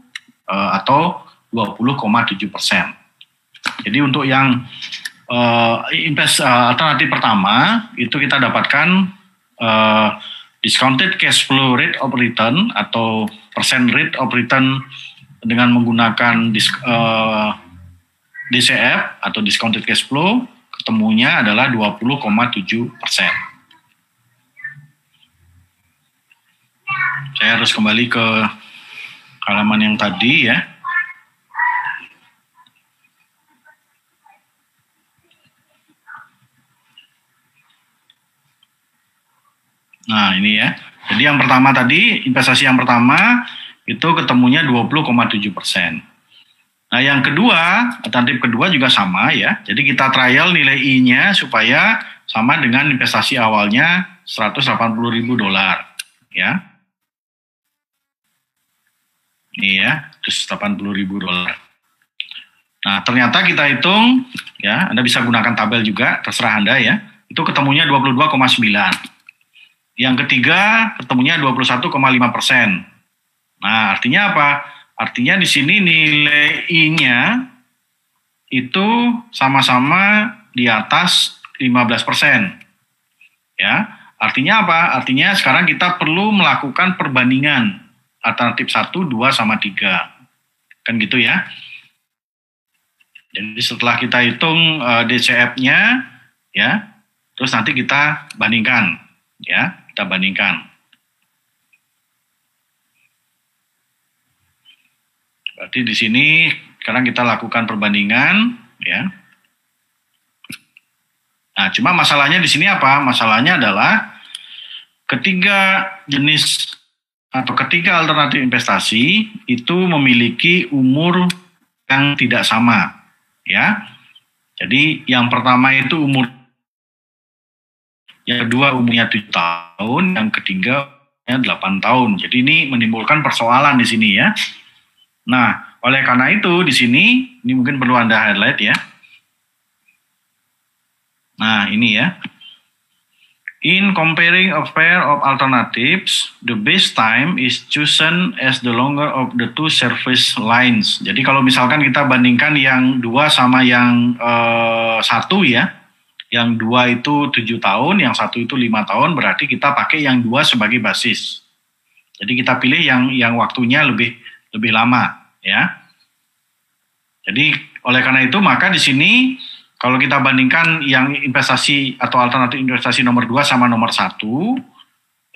atau 20,7%. Jadi untuk yang alternatif pertama itu kita dapatkan discounted cash flow rate of return atau percent rate of return dengan menggunakan DCF atau discounted cash flow, ketemunya adalah 20,7%. Saya harus kembali ke halaman yang tadi ya. Nah ini ya. Jadi yang pertama tadi, investasi yang pertama itu ketemunya 20,7%. Nah yang kedua, alternatif kedua juga sama ya. Jadi kita trial nilai I-nya supaya sama dengan investasi awalnya $180.000 ya. Ini ya, $180.000. Nah ternyata kita hitung ya, Anda bisa gunakan tabel juga, terserah Anda ya. Itu ketemunya 22,9. Yang ketiga ketemunya 21,5%. Nah artinya apa? Artinya di sini nilai I-nya itu sama-sama di atas 15%. Ya, artinya apa? Artinya sekarang kita perlu melakukan perbandingan alternatif 1, 2 sama 3. Kan gitu ya. Jadi setelah kita hitung DCF-nya ya, terus nanti kita bandingkan ya, kita bandingkan. Berarti di sini sekarang kita lakukan perbandingan ya. Nah, cuma masalahnya di sini apa? Masalahnya adalah ketiga jenis atau ketiga alternatif investasi itu memiliki umur yang tidak sama ya. Jadi yang pertama itu yang kedua umurnya 7 tahun, yang ketiga 8 tahun. Jadi ini menimbulkan persoalan di sini ya. Nah, oleh karena itu di sini ini mungkin perlu Anda highlight ya. Nah, ini ya. In comparing a pair of alternatives, the base time is chosen as the longer of the two service lines. Jadi kalau misalkan kita bandingkan yang 2 sama yang 1 ya, yang 2 itu 7 tahun, yang 1 itu 5 tahun, berarti kita pakai yang 2 sebagai basis. Jadi kita pilih yang waktunya lebih lama ya. Jadi oleh karena itu maka di sini kalau kita bandingkan yang investasi atau alternatif investasi nomor 2 sama nomor 1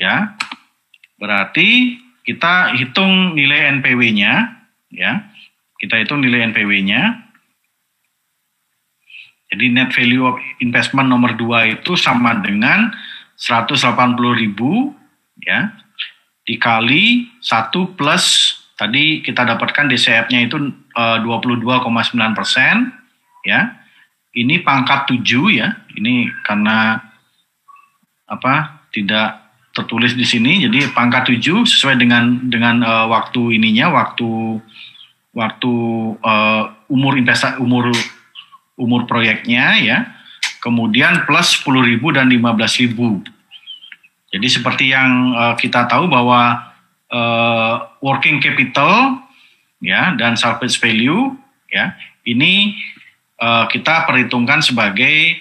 ya, berarti kita hitung nilai NPW-nya ya. Kita hitung nilai NPW-nya. Jadi net value of investment nomor 2 itu sama dengan 180.000 ya, dikali 1 plus tadi kita dapatkan DCF-nya itu 22,9% ya. Ini pangkat 7 ya. Ini karena tidak tertulis di sini. Jadi pangkat 7 sesuai dengan waktu ininya, waktu umur proyeknya ya. Kemudian plus 10.000 dan 15.000. Jadi seperti yang kita tahu bahwa working capital ya dan salvage value ya, ini kita perhitungkan sebagai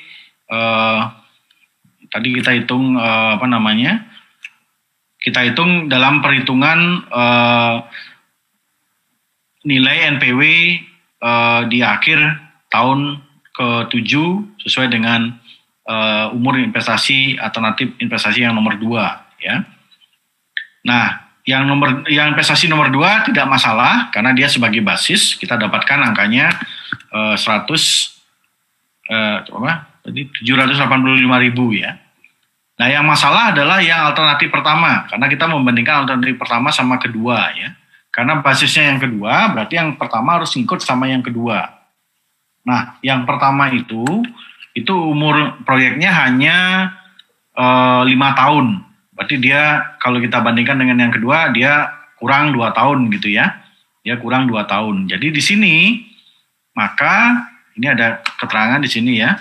tadi kita hitung kita hitung dalam perhitungan nilai NPW di akhir tahun ke-7 sesuai dengan umur investasi alternatif investasi yang nomor 2 ya. Nah, yang investasi nomor 2 tidak masalah karena dia sebagai basis kita dapatkan angkanya 785.000 ya. Nah, yang masalah adalah yang alternatif pertama karena kita membandingkan alternatif pertama sama kedua ya. Karena basisnya yang kedua berarti yang pertama harus ngikut sama yang kedua. Nah, yang pertama itu umur proyeknya hanya 5 tahun. Berarti dia kalau kita bandingkan dengan yang kedua dia kurang 2 tahun gitu ya. Dia kurang 2 tahun. Jadi di sini maka ini ada keterangan di sini ya.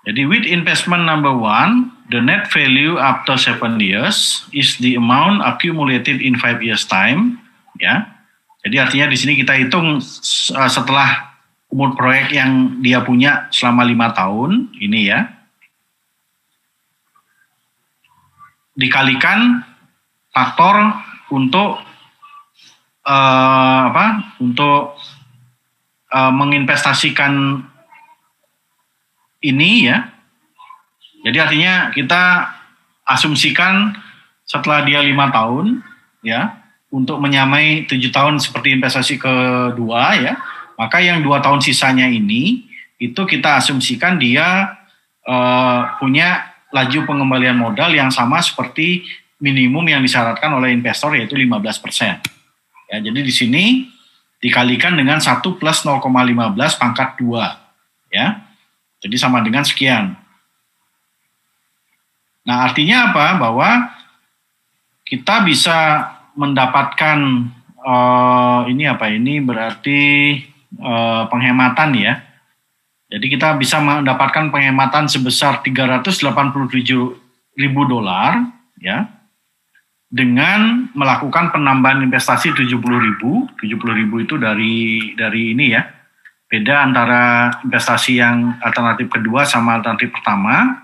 Jadi with investment number 1, the net value after 7 years is the amount accumulated in 5 years time ya. Jadi artinya di sini kita hitung setelah umur proyek yang dia punya selama 5 tahun ini ya, dikalikan faktor untuk menginvestasikan ini ya. Jadi artinya kita asumsikan setelah dia 5 tahun ya, untuk menyamai 7 tahun seperti investasi kedua ya, maka yang 2 tahun sisanya ini itu kita asumsikan dia punya laju pengembalian modal yang sama seperti minimum yang disyaratkan oleh investor yaitu 15%. Ya, jadi di sini dikalikan dengan 1 plus 0,15 pangkat 2 ya. Jadi sama dengan sekian. Nah, artinya apa? Bahwa kita bisa mendapatkan ini berarti penghematan ya. Jadi kita bisa mendapatkan penghematan sebesar $387.000 ya, dengan melakukan penambahan investasi 70.000 itu dari ini ya. Beda antara investasi yang alternatif kedua sama alternatif pertama.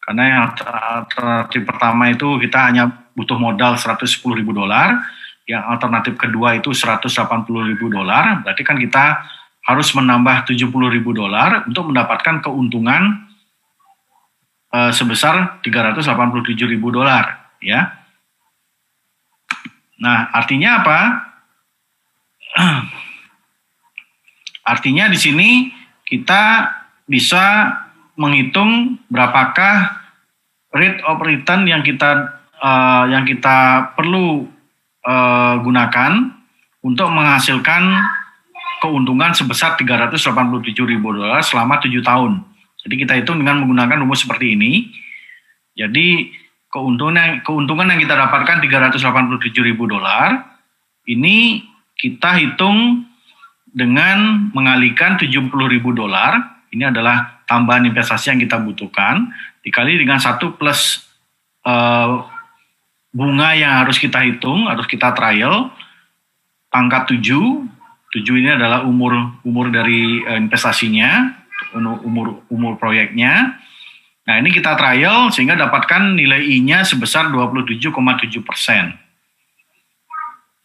Karena yang alternatif pertama itu kita hanya butuh modal $110.000, yang alternatif kedua itu $180.000, berarti kan kita harus menambah $70.000 untuk mendapatkan keuntungan sebesar $387.000 ya. Nah, artinya apa? Artinya di sini kita bisa menghitung berapakah rate of return yang kita perlu gunakan untuk menghasilkan keuntungan sebesar 387.000 dolar selama 7 tahun. Jadi kita hitung dengan menggunakan rumus seperti ini. Jadi keuntungan yang kita dapatkan 387.000 dolar ini kita hitung dengan mengalihkan 70.000 dolar. Ini adalah tambahan investasi yang kita butuhkan dikali dengan 1 plus bunga yang harus kita hitung, harus kita trial pangkat 7. 7 ini adalah umur dari investasinya, umur proyeknya. Nah, ini kita trial sehingga dapatkan nilai I-nya sebesar 27,7%.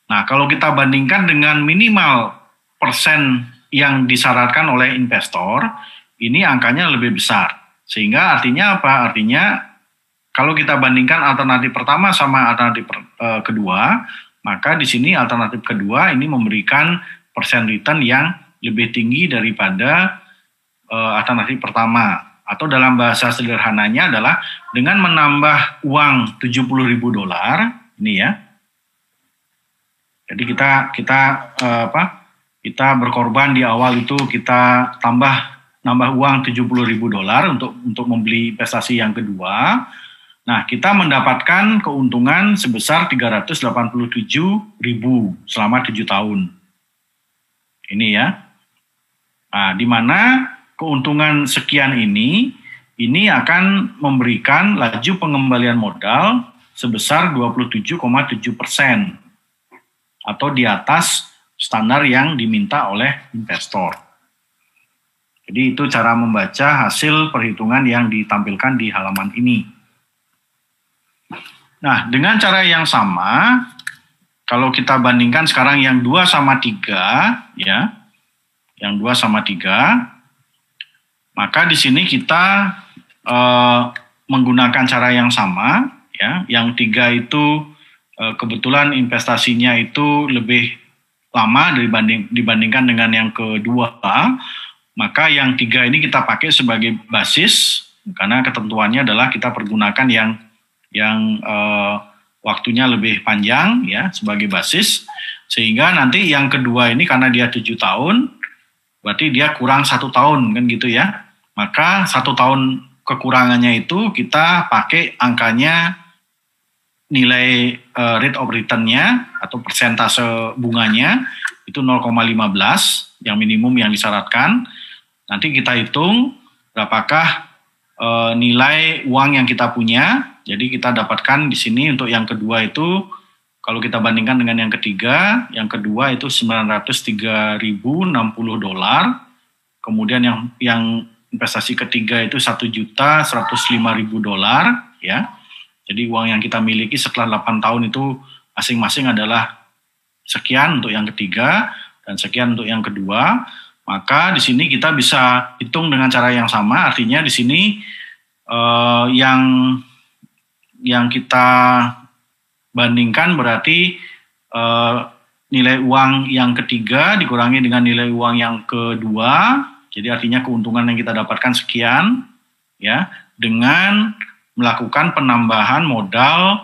Nah, kalau kita bandingkan dengan minimal persen yang disyaratkan oleh investor, ini angkanya lebih besar. Sehingga artinya apa? Artinya kalau kita bandingkan alternatif pertama sama alternatif kedua, maka di sini alternatif kedua ini memberikan persen return yang lebih tinggi daripada alternatif pertama. Atau dalam bahasa sederhananya adalah dengan menambah uang 70.000 dolar, ini ya. Jadi kita berkorban di awal itu kita nambah uang 70.000 dolar untuk membeli investasi yang kedua. Nah, kita mendapatkan keuntungan sebesar 387.000 selama 7 tahun. Ini ya. Nah, di mana keuntungan sekian ini akan memberikan laju pengembalian modal sebesar 27,7% atau di atas standar yang diminta oleh investor. Jadi itu cara membaca hasil perhitungan yang ditampilkan di halaman ini. Nah, dengan cara yang sama, kalau kita bandingkan sekarang yang 2/3, ya, yang 2/3, maka di sini kita menggunakan cara yang sama, ya. Yang 3 itu kebetulan investasinya itu lebih lama dibandingkan dengan yang kedua, maka yang 3 ini kita pakai sebagai basis karena ketentuannya adalah kita pergunakan yang waktunya lebih panjang ya sebagai basis, sehingga nanti yang kedua ini karena dia 7 tahun, berarti dia kurang 1 tahun kan gitu ya. Maka 1 tahun kekurangannya itu kita pakai angkanya nilai rate of return-nya atau persentase bunganya itu 0,15 yang minimum yang disyaratkan. Nanti kita hitung berapakah nilai uang yang kita punya. Jadi kita dapatkan di sini untuk yang kedua itu kalau kita bandingkan dengan yang ketiga, yang kedua itu 903.060 dolar. Kemudian yang investasi ketiga itu 1.105.000 dolar ya. Jadi uang yang kita miliki setelah 8 tahun itu masing-masing adalah sekian untuk yang ketiga dan sekian untuk yang kedua. Maka di sini kita bisa hitung dengan cara yang sama. Artinya di sini yang kita bandingkan berarti nilai uang yang ketiga dikurangi dengan nilai uang yang kedua. Jadi artinya keuntungan yang kita dapatkan sekian ya dengan melakukan penambahan modal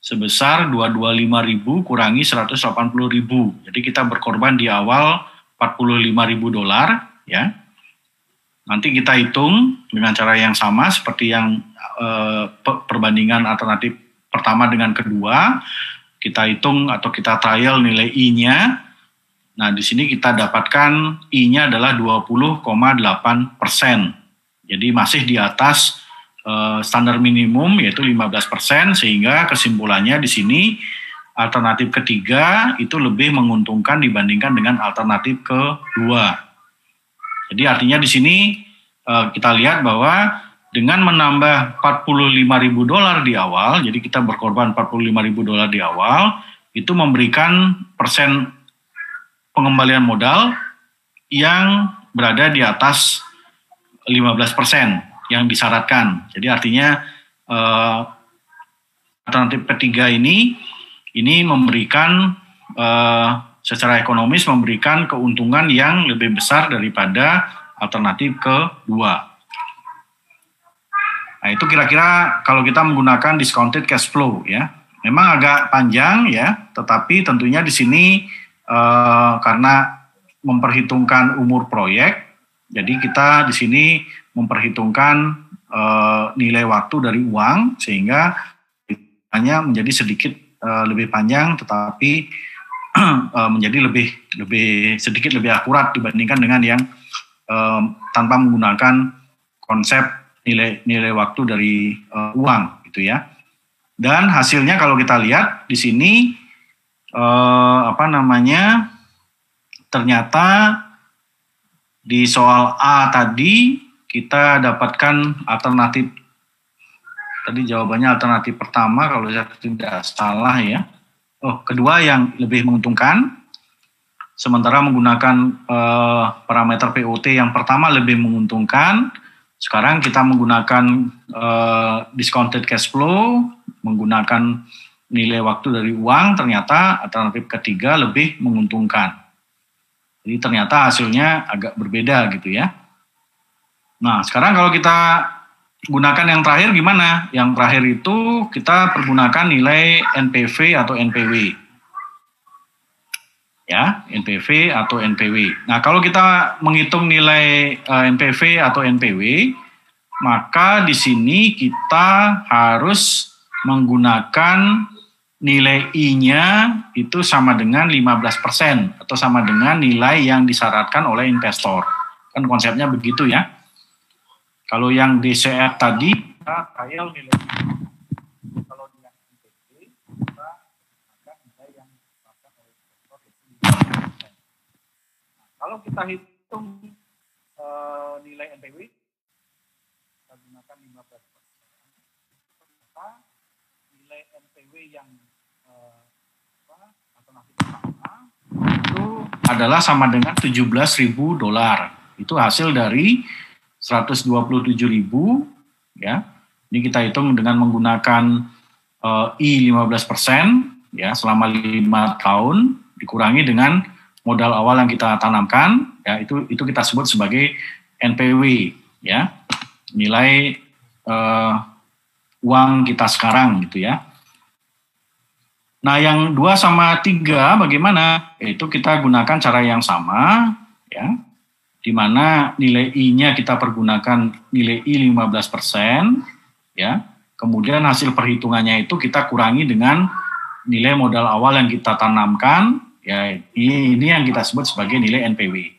sebesar 225.000 kurangi 180.000. Jadi kita berkorban di awal 45.000 dolar ya. Nanti kita hitung dengan cara yang sama seperti yang perbandingan alternatif pertama dengan kedua. Kita hitung atau kita trial nilai I-nya. Nah, di sini kita dapatkan I-nya adalah 20,8%. Jadi masih di atas standar minimum yaitu 15%, sehingga kesimpulannya di sini alternatif ketiga itu lebih menguntungkan dibandingkan dengan alternatif kedua. Jadi artinya di sini kita lihat bahwa dengan menambah 45.000 dolar di awal, jadi kita berkorban 45.000 dolar di awal, itu memberikan persen pengembalian modal yang berada di atas 15% yang disyaratkan. Jadi artinya alternatif ketiga ini memberikan secara ekonomis memberikan keuntungan yang lebih besar daripada alternatif kedua. Nah, itu kira-kira kalau kita menggunakan discounted cash flow ya. Memang agak panjang ya, tetapi tentunya di sini karena memperhitungkan umur proyek. Jadi kita di sini memperhitungkan nilai waktu dari uang sehingga hanya menjadi sedikit lebih panjang, tetapi menjadi sedikit lebih akurat dibandingkan dengan yang tanpa menggunakan konsep nilai waktu dari uang, gitu ya. Dan hasilnya kalau kita lihat di sini ternyata di soal A tadi kita dapatkan alternatif, tadi jawabannya alternatif pertama kalau saya tidak salah ya. Kedua yang lebih menguntungkan, sementara menggunakan parameter POT yang pertama lebih menguntungkan. Sekarang kita menggunakan discounted cash flow, menggunakan nilai waktu dari uang, ternyata alternatif ketiga lebih menguntungkan. Jadi ternyata hasilnya agak berbeda gitu ya. Nah, sekarang kalau kita gunakan yang terakhir gimana? Yang terakhir itu kita pergunakan nilai NPV atau NPW. Ya, NPV atau NPW. Nah, kalau kita menghitung nilai NPV atau NPW, maka di sini kita harus menggunakan nilai I-nya itu sama dengan 15% atau sama dengan nilai yang disyaratkan oleh investor. Kan konsepnya begitu ya. Kalau yang DCF tadi, kita trial nilai I. Kalau yang NPV, kita gunakan nilai yang disyaratkan oleh investor yaitu 15%. Nah, kalau kita hitung nilai NPW, kita gunakan 15%. Maka nilai NPW yang alternatif pertama itu adalah sama dengan $17.000. Itu hasil dari 127.000 ya. Ini kita hitung dengan menggunakan I 15% ya selama 5 tahun dikurangi dengan modal awal yang kita tanamkan ya, itu kita sebut sebagai NPW ya. Nilai uang kita sekarang gitu ya. Nah, yang 2 sama 3 bagaimana? Itu kita gunakan cara yang sama ya. Di mana nilai I-nya kita pergunakan nilai I 15% ya. Kemudian hasil perhitungannya itu kita kurangi dengan nilai modal awal yang kita tanamkan ya. Ini yang kita sebut sebagai nilai NPW.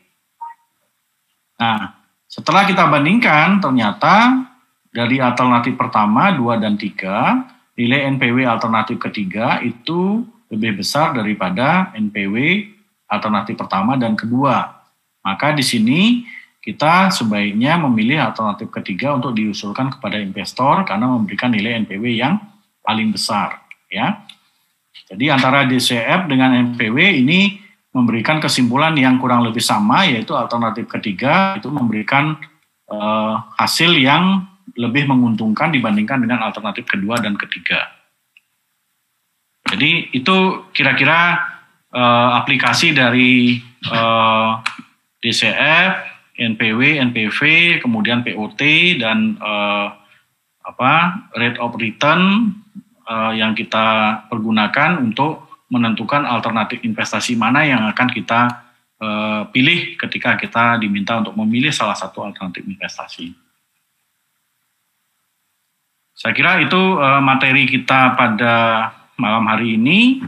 Nah, setelah kita bandingkan ternyata dari alternatif pertama 2 dan 3 nilai NPW alternatif ketiga itu lebih besar daripada NPW alternatif pertama dan kedua. Maka di sini kita sebaiknya memilih alternatif ketiga untuk diusulkan kepada investor karena memberikan nilai NPW yang paling besar ya. Jadi antara DCF dengan NPW ini memberikan kesimpulan yang kurang lebih sama, yaitu alternatif ketiga itu memberikan hasil yang lebih menguntungkan dibandingkan dengan alternatif kedua dan ketiga. Jadi itu kira-kira aplikasi dari DCF, NPW, NPV, kemudian POT dan rate of return yang kita pergunakan untuk menentukan alternatif investasi mana yang akan kita pilih ketika kita diminta untuk memilih salah satu alternatif investasi. Saya kira itu materi kita pada malam hari ini.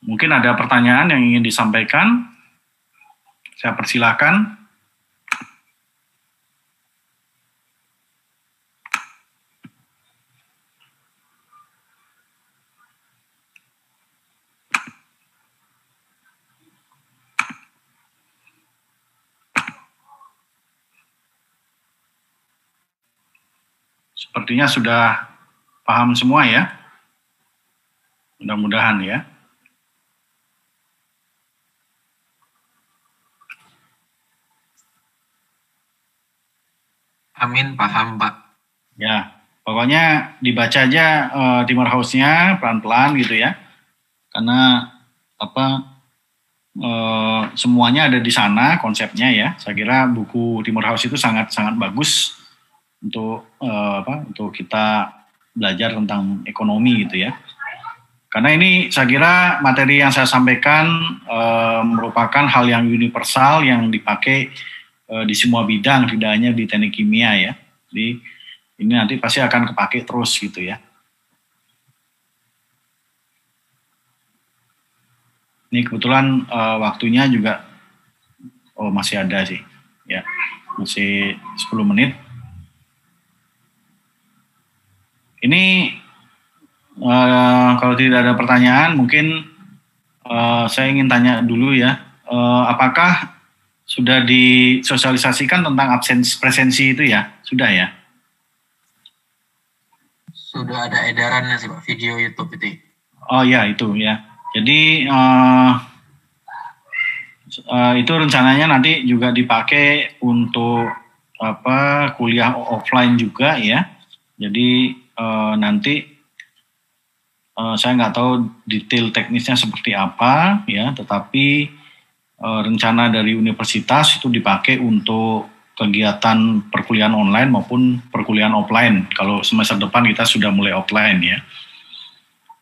Mungkin ada pertanyaan yang ingin disampaikan. Saya persilahkan. Sepertinya sudah paham semua ya. Mudah-mudahan ya. Amin, paham Pak. Ya, pokoknya dibaca aja Timor House-nya pelan-pelan gitu ya. Karena semuanya ada di sana konsepnya ya. Saya kira buku Timor House itu sangat-sangat bagus untuk kita belajar tentang ekonomi gitu ya. Karena ini saya kira materi yang saya sampaikan merupakan hal yang universal yang dipakai di semua bidang, tidak hanya di teknik kimia ya. Jadi ini nanti pasti akan kepake terus gitu ya. Ini kebetulan waktunya juga masih ada sih, ya masih 10 menit. Ini kalau tidak ada pertanyaan, mungkin saya ingin tanya dulu ya, apakah sudah disosialisasikan tentang absensi presensi itu ya? Sudah ya? Sudah ada edarannya sih Pak, video YouTube itu. Oh ya, itu ya. Jadi itu rencananya nanti juga dipakai untuk kuliah offline juga ya. Jadi nanti saya nggak tahu detail teknisnya seperti apa ya, tetapi rencana dari universitas itu dipakai untuk kegiatan perkuliahan online maupun perkuliahan offline. Kalau semester depan kita sudah mulai offline ya.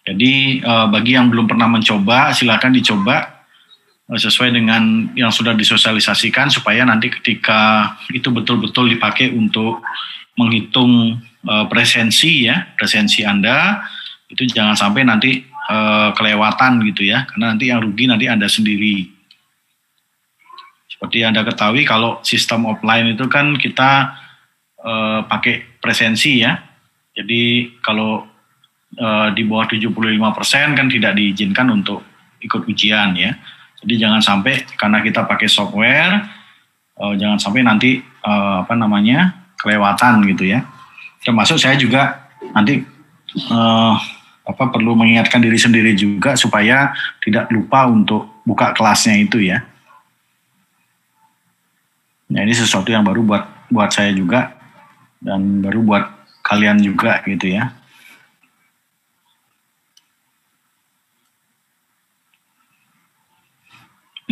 Jadi bagi yang belum pernah mencoba, silakan dicoba sesuai dengan yang sudah disosialisasikan supaya nanti ketika itu betul-betul dipakai untuk menghitung presensi ya, presensi Anda. Itu jangan sampai nanti kelewatan gitu ya, karena nanti yang rugi nanti Anda sendiri. Seperti Anda ketahui kalau sistem offline itu kan kita pakai presensi ya, jadi kalau di bawah 75% kan tidak diizinkan untuk ikut ujian ya. Jadi jangan sampai karena kita pakai software, jangan sampai nanti kelewatan gitu ya. Termasuk saya juga nanti perlu mengingatkan diri sendiri juga supaya tidak lupa untuk buka kelasnya itu ya. Nah ini sesuatu yang baru buat saya juga dan baru buat kalian juga gitu ya.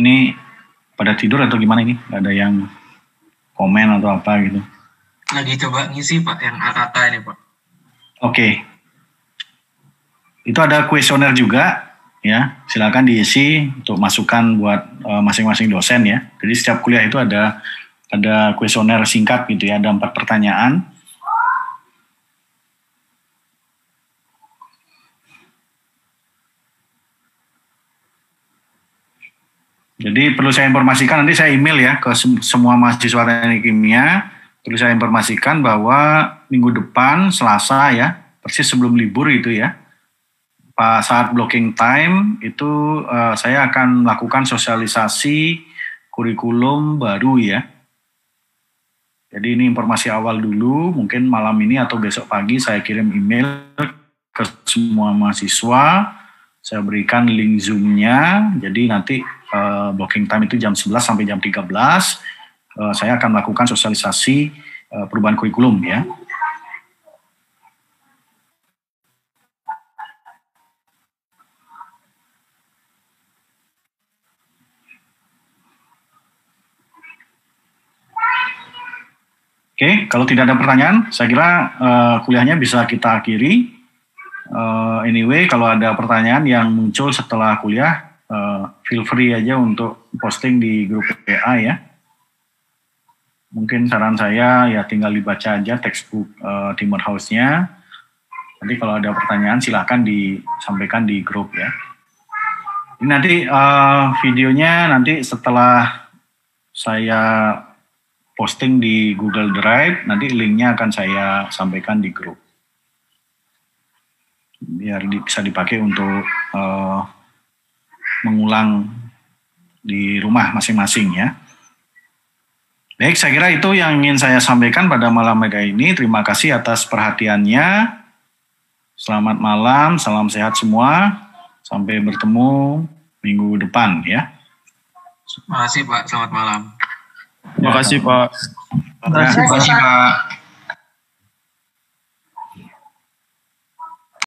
Ini pada tidur atau gimana ini? Gak ada yang komen atau apa gitu? Lagi coba ngisi Pak yang AKK ini Pak. Oke. Itu ada kuesioner juga ya, silakan diisi untuk masukan buat masing-masing dosen ya. Jadi setiap kuliah itu ada kuesioner singkat gitu ya, ada 4 pertanyaan. Jadi perlu saya informasikan, nanti saya email ya ke semua mahasiswa teknik kimia. Perlu saya informasikan bahwa minggu depan Selasa ya, persis sebelum libur itu ya, saat blocking time itu saya akan melakukan sosialisasi kurikulum baru ya. Jadi ini informasi awal dulu, mungkin malam ini atau besok pagi saya kirim email ke semua mahasiswa, saya berikan link Zoom-nya, jadi nanti blocking time itu jam 11 sampai jam 13, saya akan melakukan sosialisasi perubahan kurikulum ya. Oke, kalau tidak ada pertanyaan, saya kira kuliahnya bisa kita akhiri. Anyway, kalau ada pertanyaan yang muncul setelah kuliah, feel free aja untuk posting di grup PA ya. Mungkin saran saya ya tinggal dibaca aja textbook Timur House-nya. Nanti kalau ada pertanyaan silahkan disampaikan di grup ya. Ini nanti videonya nanti setelah saya posting di Google Drive, nanti linknya akan saya sampaikan di grup. Biar bisa dipakai untuk mengulang di rumah masing-masing ya. Baik, saya kira itu yang ingin saya sampaikan pada malam hari ini. Terima kasih atas perhatiannya. Selamat malam, salam sehat semua. Sampai bertemu minggu depan ya. Terima kasih Pak, selamat malam. Terima kasih Pak. Terima kasih Pak.